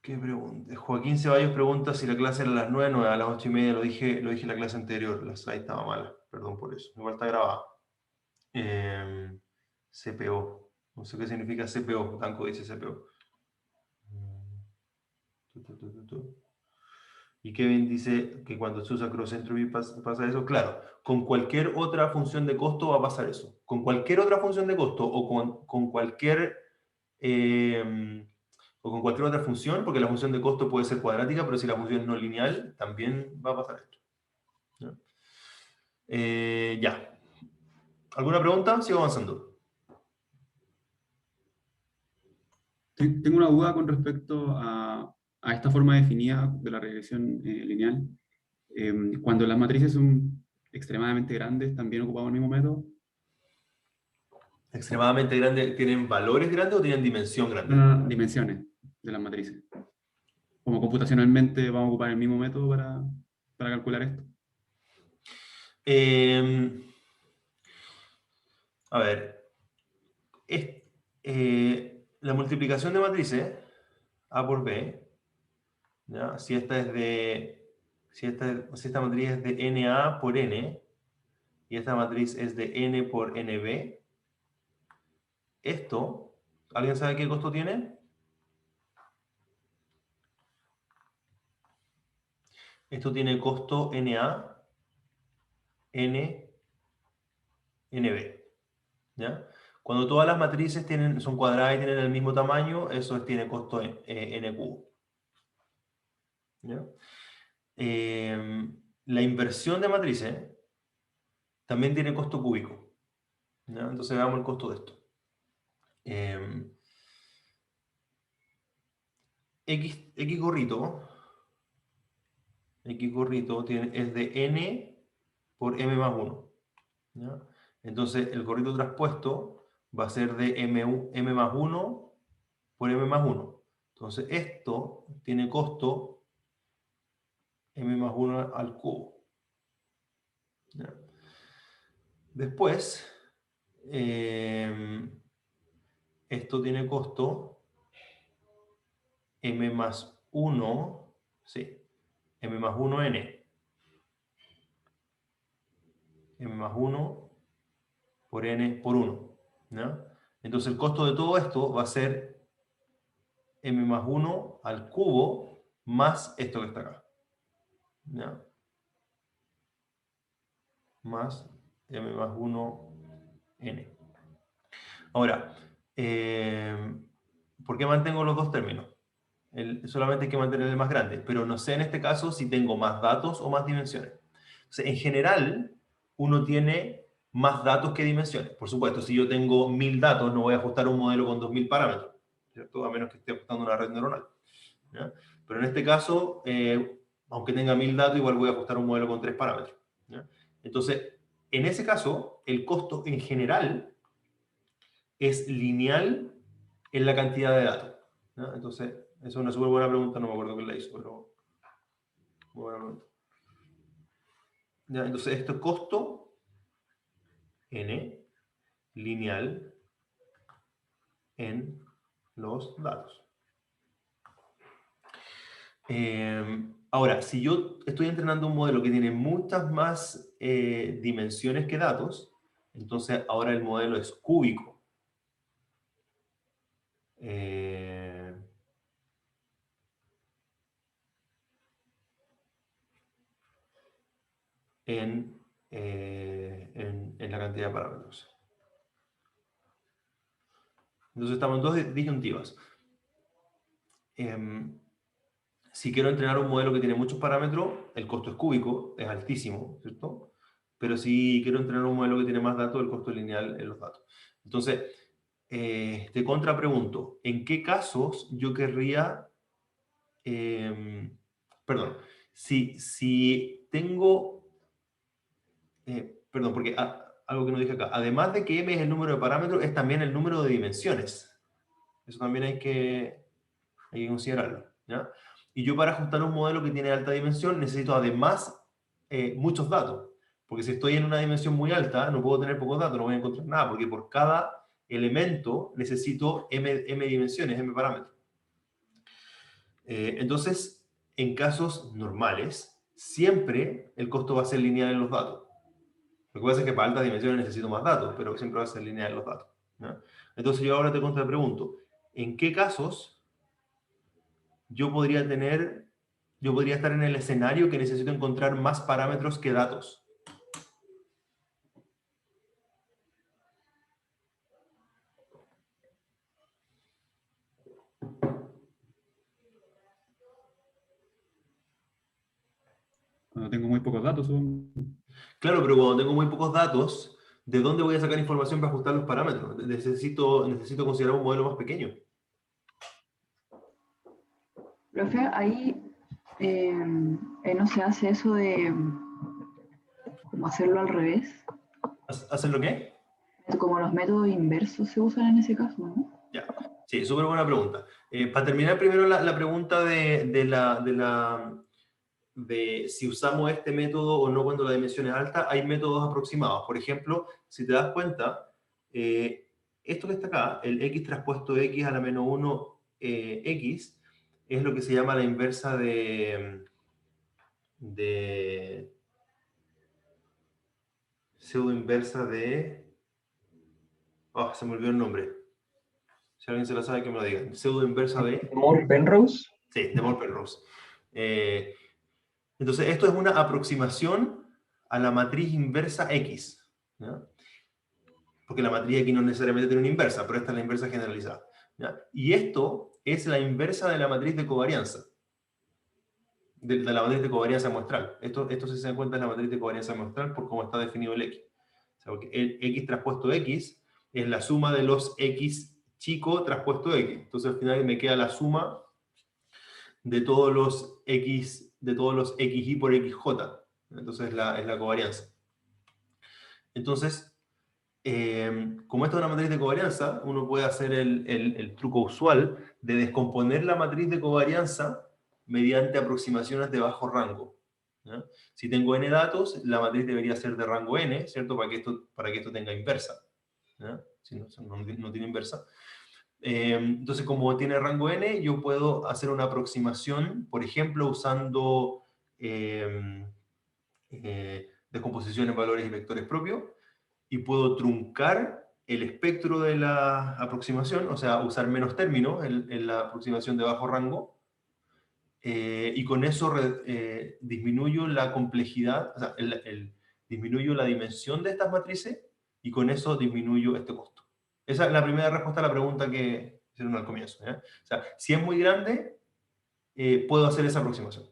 ¿Qué pregunta? Joaquín Ceballos pregunta si la clase era a las 9, no, a las 8:30, lo dije en la clase anterior, la slide estaba mala, perdón por eso, igual está grabada. CPO, no sé qué significa CPO, Tanco dice CPO. Y Kevin dice que cuando se usa cross entropy pasa eso. Claro, con cualquier otra función de costo va a pasar eso. Con cualquier otra función de costo o con cualquier otra función, porque la función de costo puede ser cuadrática, pero si la función es no lineal, también va a pasar esto. ¿Ya? Ya. ¿Alguna pregunta? Sigo avanzando. Tengo una duda con respecto a esta forma definida de la regresión lineal. Cuando las matrices son extremadamente grandes, ¿también ocupamos el mismo método? ¿Extremadamente grande? ¿Tienen valores grandes o tienen dimensión grande? Dimensiones de las matrices. Como computacionalmente vamos a ocupar el mismo método para calcular esto. A ver. La multiplicación de matrices A por B, ¿ya? Si esta matriz es de NA por N y esta matriz es de N por NB, esto, ¿alguien sabe qué costo tiene? Esto tiene costo NA, N, NB, ¿ya? Cuando todas las matrices son cuadradas y tienen el mismo tamaño, eso tiene costo N cubo. ¿Ya? La inversión de matrices también tiene costo cúbico. ¿Ya? Entonces veamos el costo de esto. X gorrito es de N por M más 1. ¿Ya? Entonces el gorrito traspuesto va a ser de M más 1 por M más 1. Entonces esto tiene costo M más 1 al cubo. ¿Ya? Después, esto tiene costo M más 1, sí, M más 1N. M más 1 por N por 1. ¿Ya? Entonces el costo de todo esto va a ser M más 1 al cubo más esto que está acá. ¿Ya? Más M más 1N. Ahora, ¿por qué mantengo los dos términos? Solamente hay que mantener el más grande, pero no sé en este caso si tengo más datos o más dimensiones. Entonces, en general, uno tiene más datos que dimensiones. Por supuesto, si yo tengo 1000 datos, no voy a ajustar un modelo con 2000 parámetros, ¿cierto? A menos que esté ajustando una red neuronal. ¿Ya? Pero en este caso, aunque tenga 1000 datos, igual voy a ajustar un modelo con 3 parámetros. ¿Ya? Entonces, en ese caso, el costo en general es lineal en la cantidad de datos. ¿Ya? Entonces, esa es una súper buena pregunta, no me acuerdo quién la hizo, pero muy buena pregunta. ¿Ya? Entonces, esto es costo N lineal en los datos. Ahora, si yo estoy entrenando un modelo que tiene muchas más dimensiones que datos, entonces ahora el modelo es cúbico. En la cantidad de parámetros. Entonces estamos en dos disyuntivas. Si quiero entrenar un modelo que tiene muchos parámetros, el costo es cúbico, es altísimo, ¿cierto? Pero si quiero entrenar un modelo que tiene más datos, el costo es lineal en los datos. Entonces, te contrapregunto, ¿en qué casos yo querría... perdón, si tengo... perdón, porque algo que no dije acá. Además de que M es el número de parámetros, es también el número de dimensiones. Eso también hay que considerarlo. ¿Ya? Y yo para ajustar un modelo que tiene alta dimensión necesito además muchos datos. Porque si estoy en una dimensión muy alta, no puedo tener pocos datos, no voy a encontrar nada. Porque por cada elemento necesito M dimensiones, M parámetros. Entonces, en casos normales, siempre el costo va a ser lineal en los datos. Lo que pasa es que para altas dimensiones necesito más datos, pero siempre va a ser lineal en los datos. ¿Ya? Entonces yo ahora te contrapregunto, ¿en qué casos yo podría tener yo podría estar en el escenario que necesito encontrar más parámetros que datos. Cuando tengo muy pocos datos, supongo. Claro, pero cuando tengo muy pocos datos, ¿de dónde voy a sacar información para ajustar los parámetros? Necesito considerar un modelo más pequeño. Profe, ahí no se hace eso de como hacerlo al revés. ¿Hacen lo qué? Como los métodos inversos se usan en ese caso, ¿no? Ya. Sí, súper buena pregunta. Para terminar primero la pregunta de si usamos este método o no cuando la dimensión es alta, hay métodos aproximados. Por ejemplo, si te das cuenta, esto que está acá, el x traspuesto x a la menos 1 x, es lo que se llama la inversa de pseudo inversa de... Oh, se me olvidó el nombre. Si alguien se lo sabe, que me lo diga. Pseudo inversa de... Moore-Penrose. Sí, de Moore-Penrose. Entonces, esto es una aproximación a la matriz inversa X, ¿ya? Porque la matriz X no necesariamente tiene una inversa, pero esta es la inversa generalizada, ¿ya? Y esto es la inversa de la matriz de covarianza. De la matriz de covarianza muestral. Esto si se dan cuenta, es la matriz de covarianza muestral por cómo está definido el X. O sea, porque el X traspuesto X es la suma de los X chico traspuesto X. Entonces, al final me queda la suma de todos los XY por XJ. Entonces, es la covarianza. Entonces, como esto es una matriz de covarianza, uno puede hacer el truco usual de descomponer la matriz de covarianza mediante aproximaciones de bajo rango, ¿ya? Si tengo n datos, la matriz debería ser de rango n, ¿cierto? Para que esto tenga inversa, ¿ya? Si no tiene inversa. Entonces, como tiene rango n, yo puedo hacer una aproximación, por ejemplo, usando descomposición en valores y vectores propios, y puedo truncar el espectro de la aproximación, o sea, usar menos términos en la aproximación de bajo rango, y con eso disminuyo la complejidad, o sea, disminuyo la dimensión de estas matrices, y con eso disminuyo este costo. Esa es la primera respuesta a la pregunta que hicieron al comienzo, ¿ya? O sea, si es muy grande, puedo hacer esa aproximación,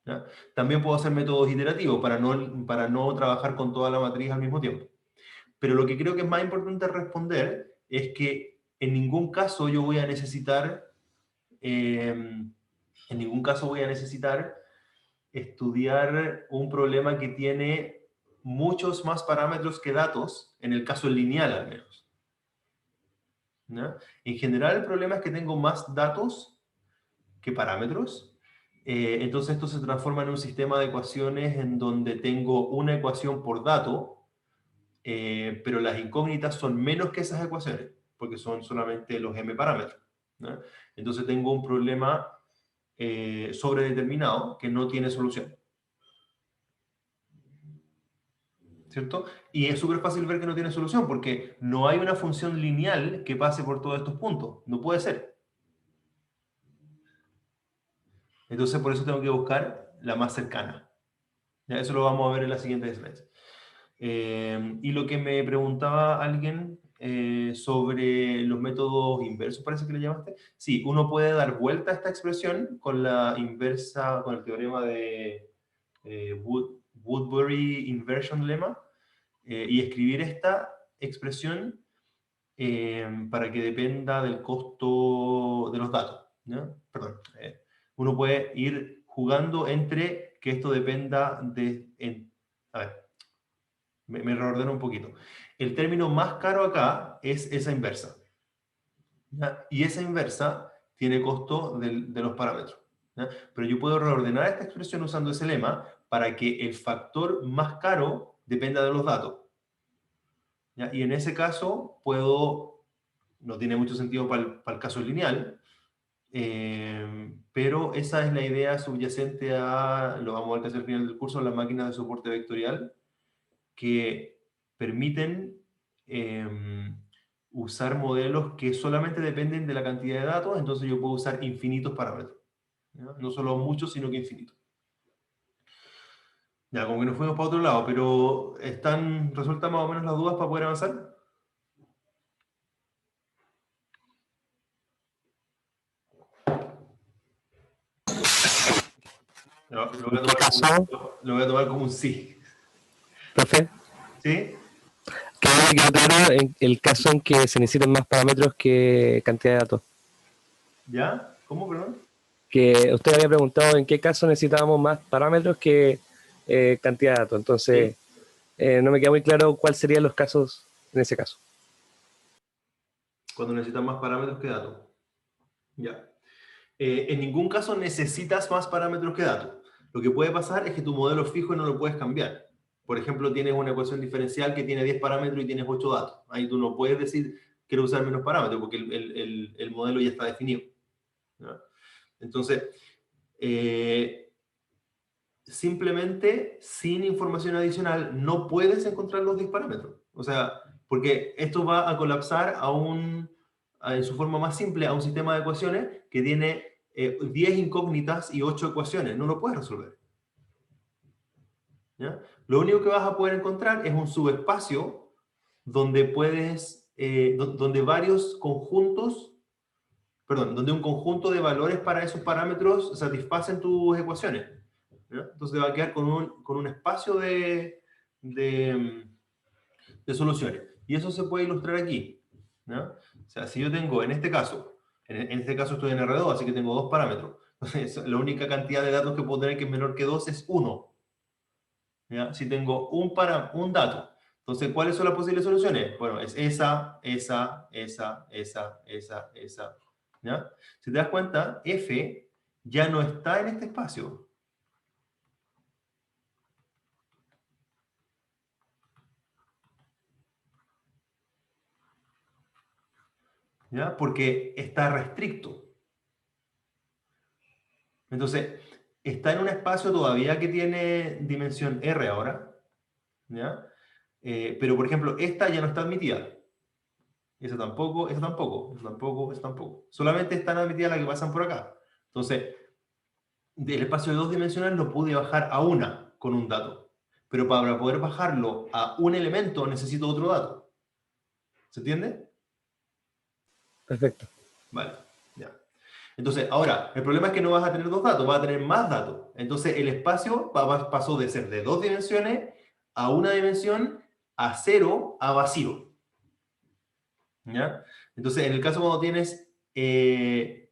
¿ya? También puedo hacer métodos iterativos para no trabajar con toda la matriz al mismo tiempo. Pero lo que creo que es más importante responder es que en ningún caso yo voy a necesitar, estudiar un problema que tiene muchos más parámetros que datos, en el caso lineal al menos, ¿no? En general el problema es que tengo más datos que parámetros. Entonces esto se transforma en un sistema de ecuaciones en donde tengo una ecuación por dato, pero las incógnitas son menos que esas ecuaciones, porque son solamente los m parámetros, ¿no? Entonces tengo un problema sobredeterminado que no tiene solución, ¿cierto? Y es súper fácil ver que no tiene solución, porque no hay una función lineal que pase por todos estos puntos. No puede ser. Entonces por eso tengo que buscar la más cercana. ¿Ya? Eso lo vamos a ver en la siguiente slide. Y lo que me preguntaba alguien sobre los métodos inversos, parece que le llamaste. Sí, uno puede dar vuelta a esta expresión con la inversa, con el teorema de Woodbury Inversion Lemma, y escribir esta expresión para que dependa del costo de los datos, ¿no? Perdón. Uno puede ir jugando entre que esto dependa de... a ver, me reordeno un poquito. El término más caro acá es esa inversa, ¿ya? Y esa inversa tiene costo de los parámetros, ¿ya? Pero yo puedo reordenar esta expresión usando ese lema para que el factor más caro dependa de los datos, ¿ya? Y en ese caso puedo, no tiene mucho sentido para el caso lineal, pero esa es la idea subyacente a, lo vamos a ver casi al final del curso, las máquinas de soporte vectorial, que permiten usar modelos que solamente dependen de la cantidad de datos. Entonces yo puedo usar infinitos parámetros, ¿ya? No solo mucho, sino que infinito. Ya, como que nos fuimos para otro lado, pero ¿resultan más o menos las dudas para poder avanzar? Lo voy a tomar como un sí. Profe, ¿Sí? que me quedó claro en el caso en que se necesiten más parámetros que cantidad de datos. ¿Ya? ¿Cómo, perdón? Que usted había preguntado en qué caso necesitábamos más parámetros que cantidad de datos. Entonces, no me queda muy claro cuáles serían los casos en ese caso. Cuando necesitas más parámetros que datos. Ya. En ningún caso necesitas más parámetros que datos. Lo que puede pasar es que tu modelo fijo no lo puedes cambiar. Por ejemplo, tienes una ecuación diferencial que tiene 10 parámetros y tienes 8 datos. Ahí tú no puedes decir quiero usar menos parámetros porque el modelo ya está definido, ¿no? Entonces, simplemente sin información adicional no puedes encontrar los 10 parámetros. O sea, porque esto va a colapsar en su forma más simple a un sistema de ecuaciones que tiene 10 incógnitas y 8 ecuaciones. No lo puedes resolver. ¿Ya? Lo único que vas a poder encontrar es un subespacio donde donde varios conjuntos, donde un conjunto de valores para esos parámetros satisfacen tus ecuaciones, ¿ya? Entonces va a quedar con un espacio de soluciones. Y eso se puede ilustrar aquí, ¿ya? O sea, si yo tengo, en este caso estoy en R2, así que tengo 2 parámetros. Entonces, la única cantidad de datos que puedo tener que es menor que 2 es 1. ¿Ya? Si tengo un dato, entonces, ¿cuáles son las posibles soluciones? Bueno, es esa. ¿Ya? Si te das cuenta, F ya no está en este espacio. ¿Ya? Porque está restricto. Entonces, está en un espacio todavía que tiene dimensión R ahora, ¿ya? Pero, por ejemplo, esta ya no está admitida. Esa tampoco, esa tampoco, esa tampoco, esa tampoco. Solamente están admitidas las que pasan por acá. Entonces, del espacio de 2 dimensionales lo pude bajar a una con un dato. Pero para poder bajarlo a un elemento necesito otro dato. ¿Se entiende? Perfecto. Vale, ya. Entonces, ahora, el problema es que no vas a tener 2 datos, vas a tener más datos. Entonces, el espacio pasó de ser de 2 dimensiones a una dimensión, a 0, a vacío. ¿Ya? Entonces, en el caso cuando tienes en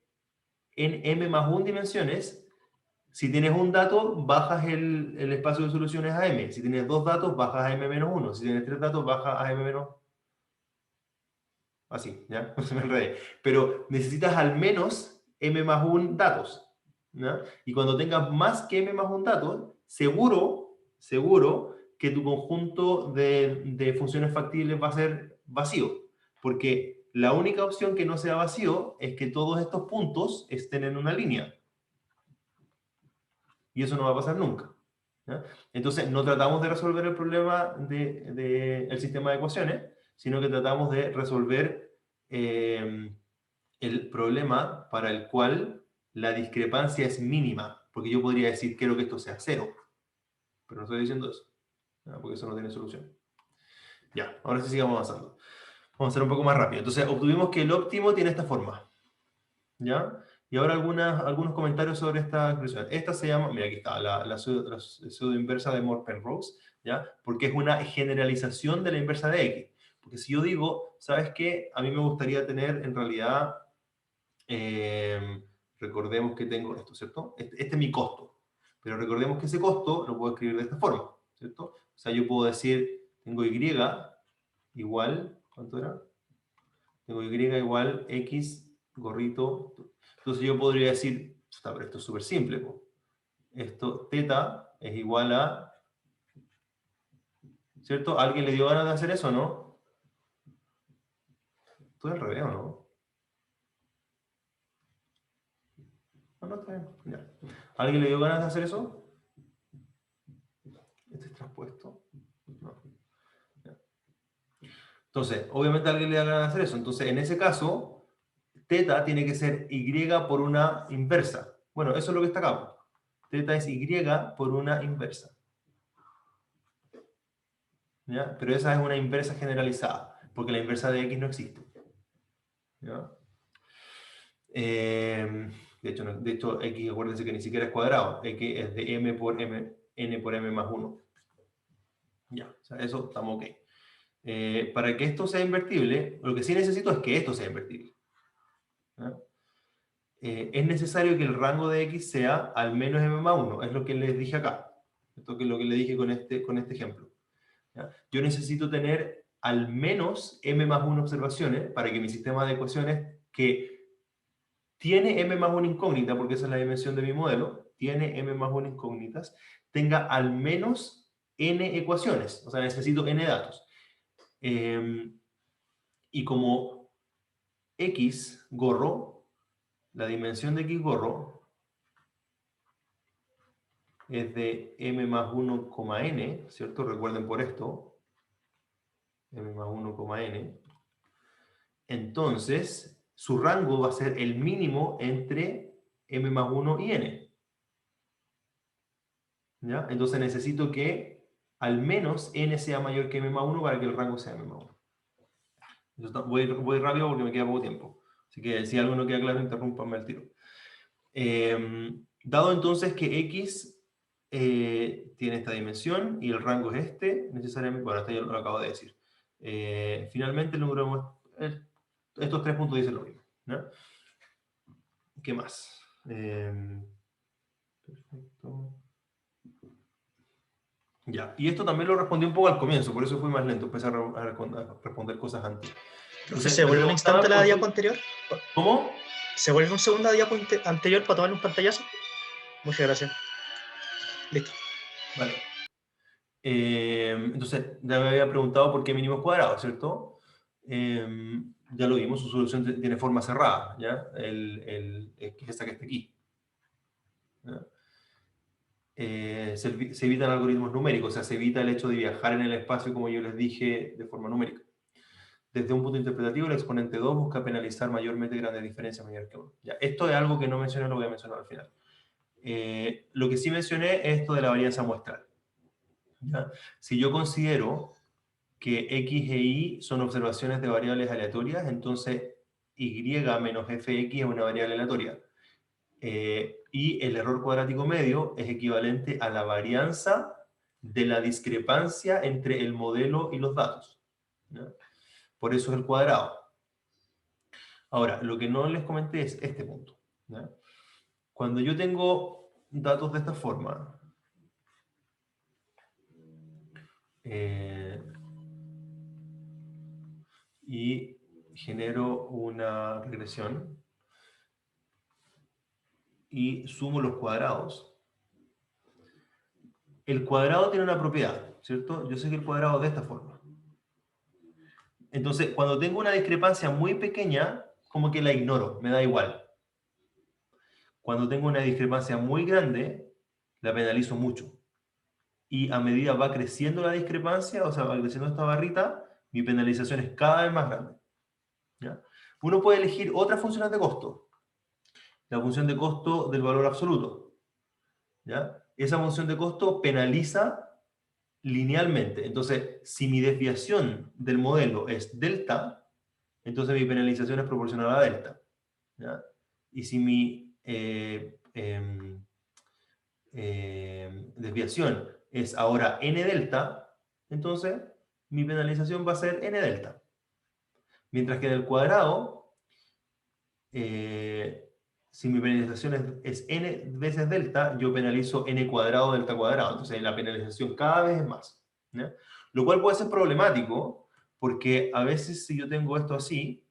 m más 1 dimensiones, si tienes un dato, bajas el espacio de soluciones a m. Si tienes 2 datos, bajas a m menos 1. Si tienes 3 datos, bajas a m menos... Así, ¿ya? Se me enredé. Pero necesitas al menos m más 1 datos, ¿ya? Y cuando tengas más que m más 1 datos, seguro que tu conjunto de funciones factibles va a ser vacío. Porque la única opción que no sea vacío es que todos estos puntos estén en una línea. Y eso no va a pasar nunca, ¿ya? Entonces, no tratamos de resolver el problema del sistema de ecuaciones, sino que tratamos de resolver el problema para el cual la discrepancia es mínima. Porque yo podría decir, quiero que esto sea 0. Pero no estoy diciendo eso, ¿ya? Porque eso no tiene solución. Ya, ahora sí sigamos avanzando. Vamos a hacer un poco más rápido. Entonces, obtuvimos que el óptimo tiene esta forma, ¿ya? Y ahora algunos comentarios sobre esta expresión. Esta se llama, mira, aquí está, la pseudo inversa de Moore-Penrose, ¿ya? Porque es una generalización de la inversa de X. Porque si yo digo, ¿sabes qué? A mí me gustaría tener, en realidad, recordemos que tengo esto, ¿cierto? Este es mi costo. Pero recordemos que ese costo lo puedo escribir de esta forma, ¿cierto? O sea, yo puedo decir, tengo Y igual, ¿cuánto era? Tengo Y igual X, gorrito. Entonces yo podría decir, pero esto es súper simple, po. Esto, teta, es igual a... ¿Cierto? ¿Alguien le dio ganas de hacer eso, no? Estoy al revés, ¿o no? No, está bien. Ya. ¿Alguien le dio ganas de hacer eso? ¿Este es traspuesto? No. Ya. Entonces, obviamente a alguien le da ganas de hacer eso. Entonces, en ese caso, teta tiene que ser Y por una inversa. Bueno, eso es lo que está acá. Teta es y por una inversa. ¿Ya? Pero esa es una inversa generalizada, porque la inversa de x no existe. ¿Ya? De hecho, x, acuérdense que ni siquiera es cuadrado. X es de m por m, n por m más 1. Ya, o sea, eso estamos ok. Para que esto sea invertible, lo que sí necesito es que esto sea invertible. ¿Ya? Es necesario que el rango de x sea al menos m más 1. Es lo que les dije acá. Esto es lo que les dije con este ejemplo. ¿Ya? Yo necesito tener al menos m más 1 observaciones para que mi sistema de ecuaciones, que tiene m más 1 incógnita, porque esa es la dimensión de mi modelo, tiene m más 1 incógnitas, tenga al menos n ecuaciones. O sea, necesito n datos. Y como x gorro, la dimensión de x gorro es de m más 1, n, ¿cierto? Recuerden por esto, m más 1, n. Entonces, su rango va a ser el mínimo entre m más 1 y n. ¿Ya? Entonces necesito que al menos n sea mayor que m más 1 para que el rango sea m más 1. Voy rápido porque me queda poco tiempo. Así que si algo no queda claro, interrúmpanme al tiro. Dado entonces que x tiene esta dimensión y el rango es este, necesariamente, bueno, esto ya lo acabo de decir. Finalmente el número, estos 3 puntos dicen lo mismo, ¿no? ¿Qué más? Perfecto. Ya, y esto también lo respondí un poco al comienzo, por eso fui más lento, empecé a responder cosas antes. Entonces, ¿se vuelve un instante la diapo anterior? ¿Cómo? ¿Se vuelve un segundo diapo anterior para tomarle un pantallazo? Muchas gracias. Listo. Vale. Entonces, ya me había preguntado por qué mínimos cuadrados, ¿cierto? Ya lo vimos, su solución tiene forma cerrada, ¿ya? Esta que está aquí. ¿Ya? Se evitan algoritmos numéricos, o sea, se evita el hecho de viajar en el espacio, como yo les dije, de forma numérica. Desde un punto interpretativo, el exponente 2 busca penalizar mayormente grandes diferencias mayor que 1. Ya, esto es algo que no mencioné, lo voy a mencionar al final. Lo que sí mencioné es esto de la varianza muestral. ¿Ya? Si yo considero que x e y son observaciones de variables aleatorias, entonces y menos fx es una variable aleatoria. Y el error cuadrático medio es equivalente a la varianza de la discrepancia entre el modelo y los datos. ¿Ya? Por eso es el cuadrado. Ahora, lo que no les comenté es este punto. ¿Ya? Cuando yo tengo datos de esta forma, y genero una regresión y sumo los cuadrados. El cuadrado tiene una propiedad, ¿cierto? Yo sé que el cuadrado es de esta forma. Entonces, cuando tengo una discrepancia muy pequeña, como que la ignoro, me da igual. Cuando tengo una discrepancia muy grande, la penalizo mucho. Y a medida va creciendo la discrepancia, o sea, va creciendo esta barrita, mi penalización es cada vez más grande. ¿Ya? Uno puede elegir otras funciones de costo. La función de costo del valor absoluto. ¿Ya? Esa función de costo penaliza linealmente. Entonces, si mi desviación del modelo es delta, entonces mi penalización es proporcional a delta. ¿Ya? Y si mi desviación es ahora n delta, entonces mi penalización va a ser n delta. Mientras que en el cuadrado, si mi penalización es n veces delta, yo penalizo n cuadrado delta cuadrado. Entonces la penalización cada vez es más. ¿Ya? Lo cual puede ser problemático, porque a veces si yo tengo esto así,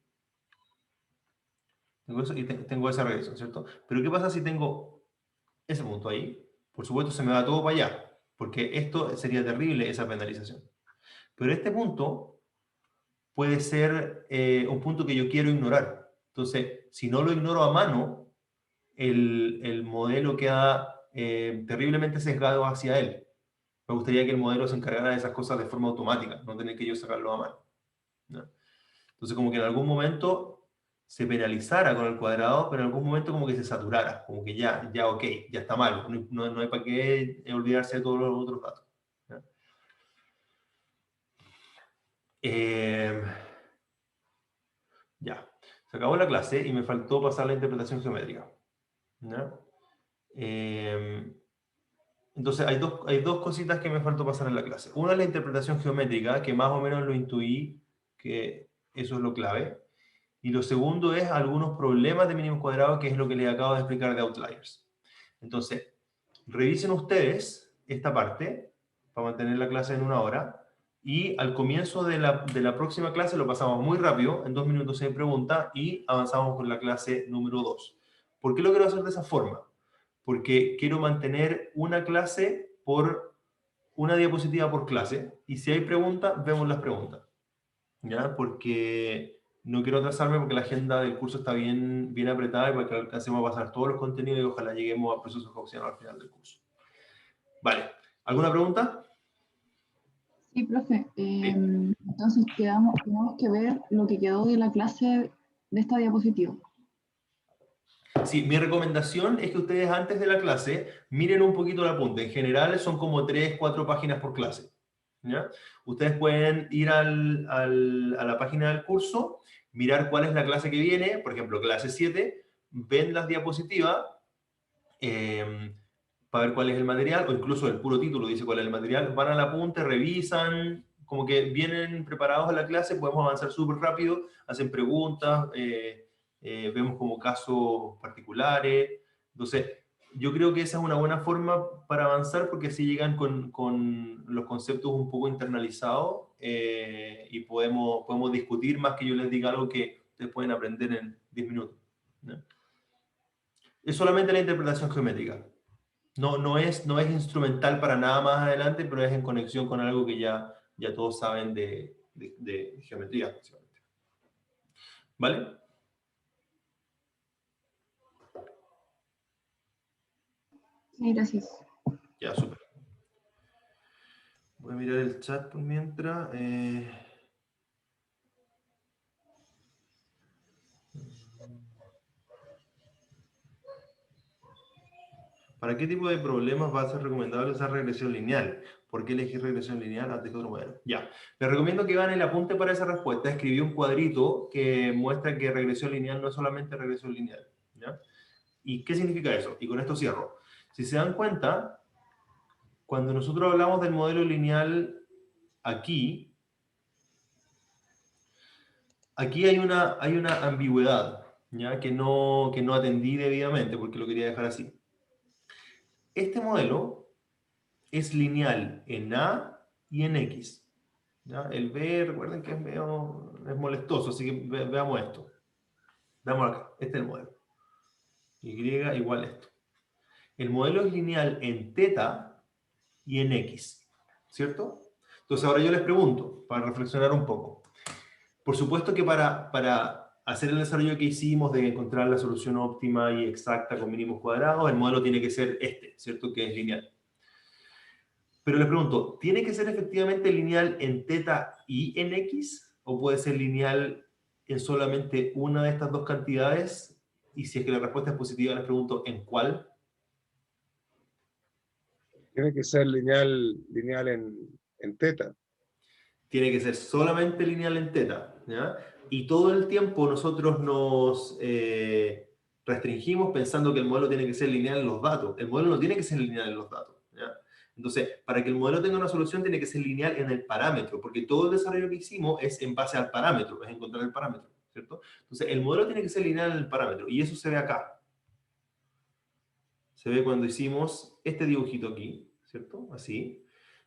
tengo eso y tengo esa regresión, ¿cierto? Pero ¿qué pasa si tengo ese punto ahí? Por supuesto se me va todo para allá, porque esto sería terrible, esa penalización. Pero este punto puede ser un punto que yo quiero ignorar. Entonces, si no lo ignoro a mano, el modelo queda terriblemente sesgado hacia él. Me gustaría que el modelo se encargara de esas cosas de forma automática, no tener que yo sacarlo a mano. ¿No? Entonces, como que en algún momento se penalizara con el cuadrado, pero en algún momento como que se saturara, como que ya ok, ya está mal, no hay para qué olvidarse de todos los otros datos. ¿Ya? Ya, se acabó la clase y me faltó pasar la interpretación geométrica. ¿Ya? Entonces hay dos cositas que me faltó pasar en la clase. Una es la interpretación geométrica, que más o menos lo intuí, que eso es lo clave. Y lo segundo es algunos problemas de mínimos cuadrados, que es lo que les acabo de explicar de outliers. Entonces, revisen ustedes esta parte, para mantener la clase en 1 hora, y al comienzo de la próxima clase lo pasamos muy rápido, en 2 minutos sin pregunta, y avanzamos con la clase número 2. ¿Por qué lo quiero hacer de esa forma? Porque quiero mantener una clase por una diapositiva por clase, y si hay preguntas, vemos las preguntas. ¿Ya? Porque no quiero atrasarme porque la agenda del curso está bien apretada y para que alcancemos a pasar todos los contenidos y ojalá lleguemos a procesos gaussianos al final del curso. Vale. ¿Alguna pregunta? Sí, profe. Entonces tenemos que ver lo que quedó de la clase de esta diapositiva. Sí, mi recomendación es que ustedes antes de la clase miren un poquito el apunte. En general son como 3-4 páginas por clase. ¿Ya? Ustedes pueden ir a la página del curso, mirar cuál es la clase que viene, por ejemplo, clase 7, ven las diapositivas para ver cuál es el material, o incluso el puro título dice cuál es el material, van al apunte, revisan, como que vienen preparados a la clase, podemos avanzar súper rápido, hacen preguntas, vemos como casos particulares. Entonces, yo creo que esa es una buena forma para avanzar porque así llegan con los conceptos un poco internalizados y podemos discutir más que yo les diga algo que ustedes pueden aprender en 10 minutos. ¿No? Es solamente la interpretación geométrica. No es instrumental para nada más adelante, pero es en conexión con algo que ya todos saben de geometría. Básicamente. ¿Vale? Sí, gracias. Ya, súper. Voy a mirar el chat por mientras. ¿Para qué tipo de problemas va a ser recomendable usar regresión lineal? ¿Por qué elegir regresión lineal antes que otro modelo? Ya, les recomiendo que hagan el apunte para esa respuesta. Escribí un cuadrito que muestra que regresión lineal no es solamente regresión lineal. ¿Ya? ¿Y qué significa eso? Y con esto cierro. Si se dan cuenta, cuando nosotros hablamos del modelo lineal aquí hay una ambigüedad, ¿ya? Que no atendí debidamente porque lo quería dejar así. Este modelo es lineal en A y en X. ¿Ya? El B, recuerden que es molestoso, así que veamos esto. Veamos acá, este es el modelo. Y igual esto. El modelo es lineal en θ y en X, ¿cierto? Entonces ahora yo les pregunto, para reflexionar un poco. Por supuesto que para hacer el desarrollo que hicimos de encontrar la solución óptima y exacta con mínimos cuadrados, el modelo tiene que ser este, ¿cierto? Que es lineal. Pero les pregunto, ¿tiene que ser efectivamente lineal en θ y en X? ¿O puede ser lineal en solamente una de estas dos cantidades? Y si es que la respuesta es positiva, les pregunto, ¿en cuál? Tiene que ser lineal en θ. Tiene que ser solamente lineal en θ, ¿ya? Y todo el tiempo nosotros nos restringimos pensando que el modelo tiene que ser lineal en los datos. El modelo no tiene que ser lineal en los datos, ¿ya? Entonces, para que el modelo tenga una solución tiene que ser lineal en el parámetro, porque todo el desarrollo que hicimos es en base al parámetro, es encontrar el parámetro, ¿cierto? Entonces, el modelo tiene que ser lineal en el parámetro, y eso se ve acá. Se ve cuando hicimos este dibujito aquí, ¿cierto? Así.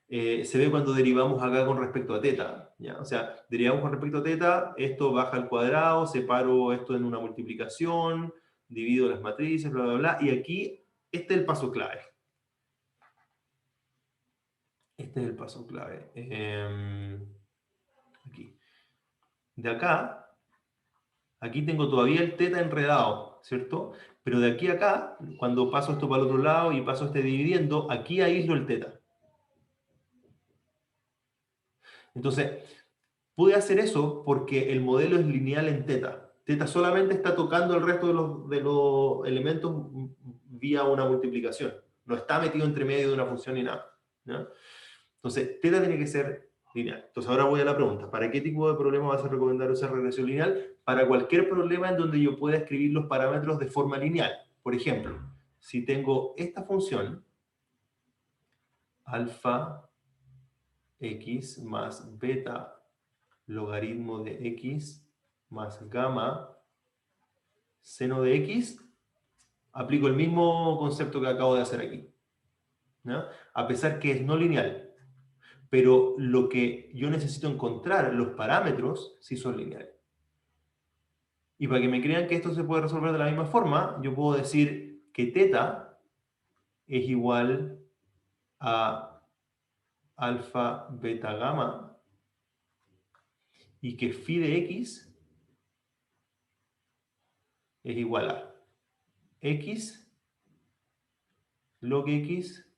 Se ve cuando derivamos acá con respecto a θ, ¿ya? O sea, derivamos con respecto a θ, esto baja al cuadrado, separo esto en una multiplicación, divido las matrices, bla, bla, bla, y aquí, este es el paso clave. Este es el paso clave. Aquí. De acá, aquí tengo todavía el θ enredado, ¿cierto? Pero de aquí a acá, cuando paso esto para el otro lado y paso este dividiendo, aquí aíslo el θ. Entonces, pude hacer eso porque el modelo es lineal en θ. Teta solamente está tocando el resto de los elementos vía una multiplicación. No está metido entre medio de una función ni nada, ¿ya? Entonces, teta tiene que ser lineal. Entonces, ahora voy a la pregunta. ¿Para qué tipo de problema vas a recomendar usar regresión lineal? Para cualquier problema en donde yo pueda escribir los parámetros de forma lineal. Por ejemplo, si tengo esta función, alfa x más beta logaritmo de x más gamma seno de x, aplico el mismo concepto que acabo de hacer aquí, ¿no? A pesar que es no lineal. Pero lo que yo necesito encontrar, los parámetros, sí son lineales. Y para que me crean que esto se puede resolver de la misma forma, yo puedo decir que teta es igual a alfa beta gamma y que phi de x es igual a x log x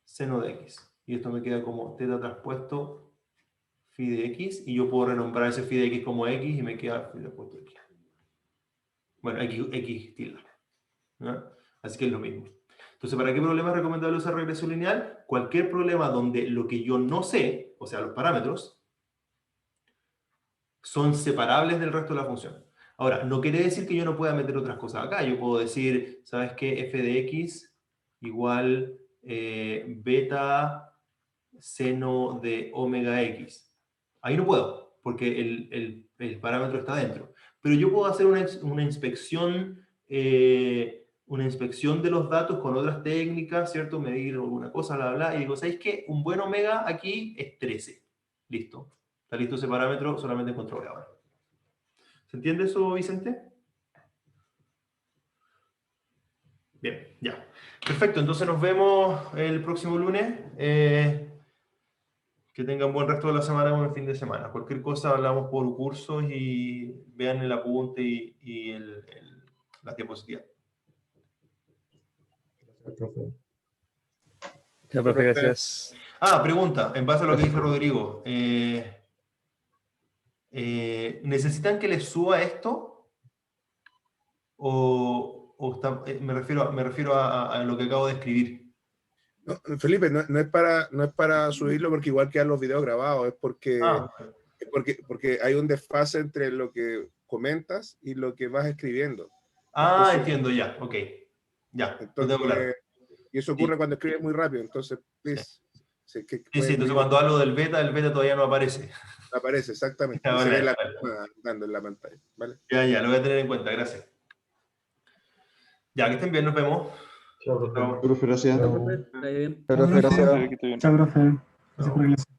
seno de x. Y esto me queda como teta traspuesto phi de x, y yo puedo renombrar ese phi de x como x y me queda phi traspuesto x. Bueno, x tilde, ¿no? Así que es lo mismo. Entonces, ¿para qué problema es recomendable usar regresión lineal? Cualquier problema donde lo que yo no sé, o sea, los parámetros, son separables del resto de la función. Ahora, no quiere decir que yo no pueda meter otras cosas acá. Yo puedo decir, ¿sabes qué? F de x igual beta seno de omega x. Ahí no puedo, porque el parámetro está dentro. Pero yo puedo hacer una inspección de los datos con otras técnicas, ¿cierto? Medir alguna cosa, bla, bla, y digo, ¿sabéis qué? Un buen omega aquí es 13. Listo. Está listo ese parámetro, solamente encontró ahora. ¿Se entiende eso, Vicente? Bien, ya. Perfecto, entonces nos vemos el próximo lunes. Que tengan buen resto de la semana o buen fin de semana. Cualquier cosa hablamos por cursos y vean el apunte y la diapositiva. Ya, profe, gracias. Pregunta, en base a lo que dice Rodrigo. ¿Necesitan que les suba esto? Me refiero a lo que acabo de escribir. No, Felipe, no es para subirlo porque igual quedan los videos grabados, es porque hay un desfase entre lo que comentas y lo que vas escribiendo. Entonces, Entiendo ya, ok. Ya, entonces, claro. Y eso ocurre cuando escribes muy rápido, entonces, please. Sí, entonces cuando hablo del beta todavía no aparece. No aparece, exactamente. Ya, Se ve vale. dando en la pantalla, ¿vale? Ya, lo voy a tener en cuenta, gracias. Ya, que estén bien, nos vemos. Chao, profe. Gracias. Chao, profe, gracias. Chao, profe. Gracias por la clase.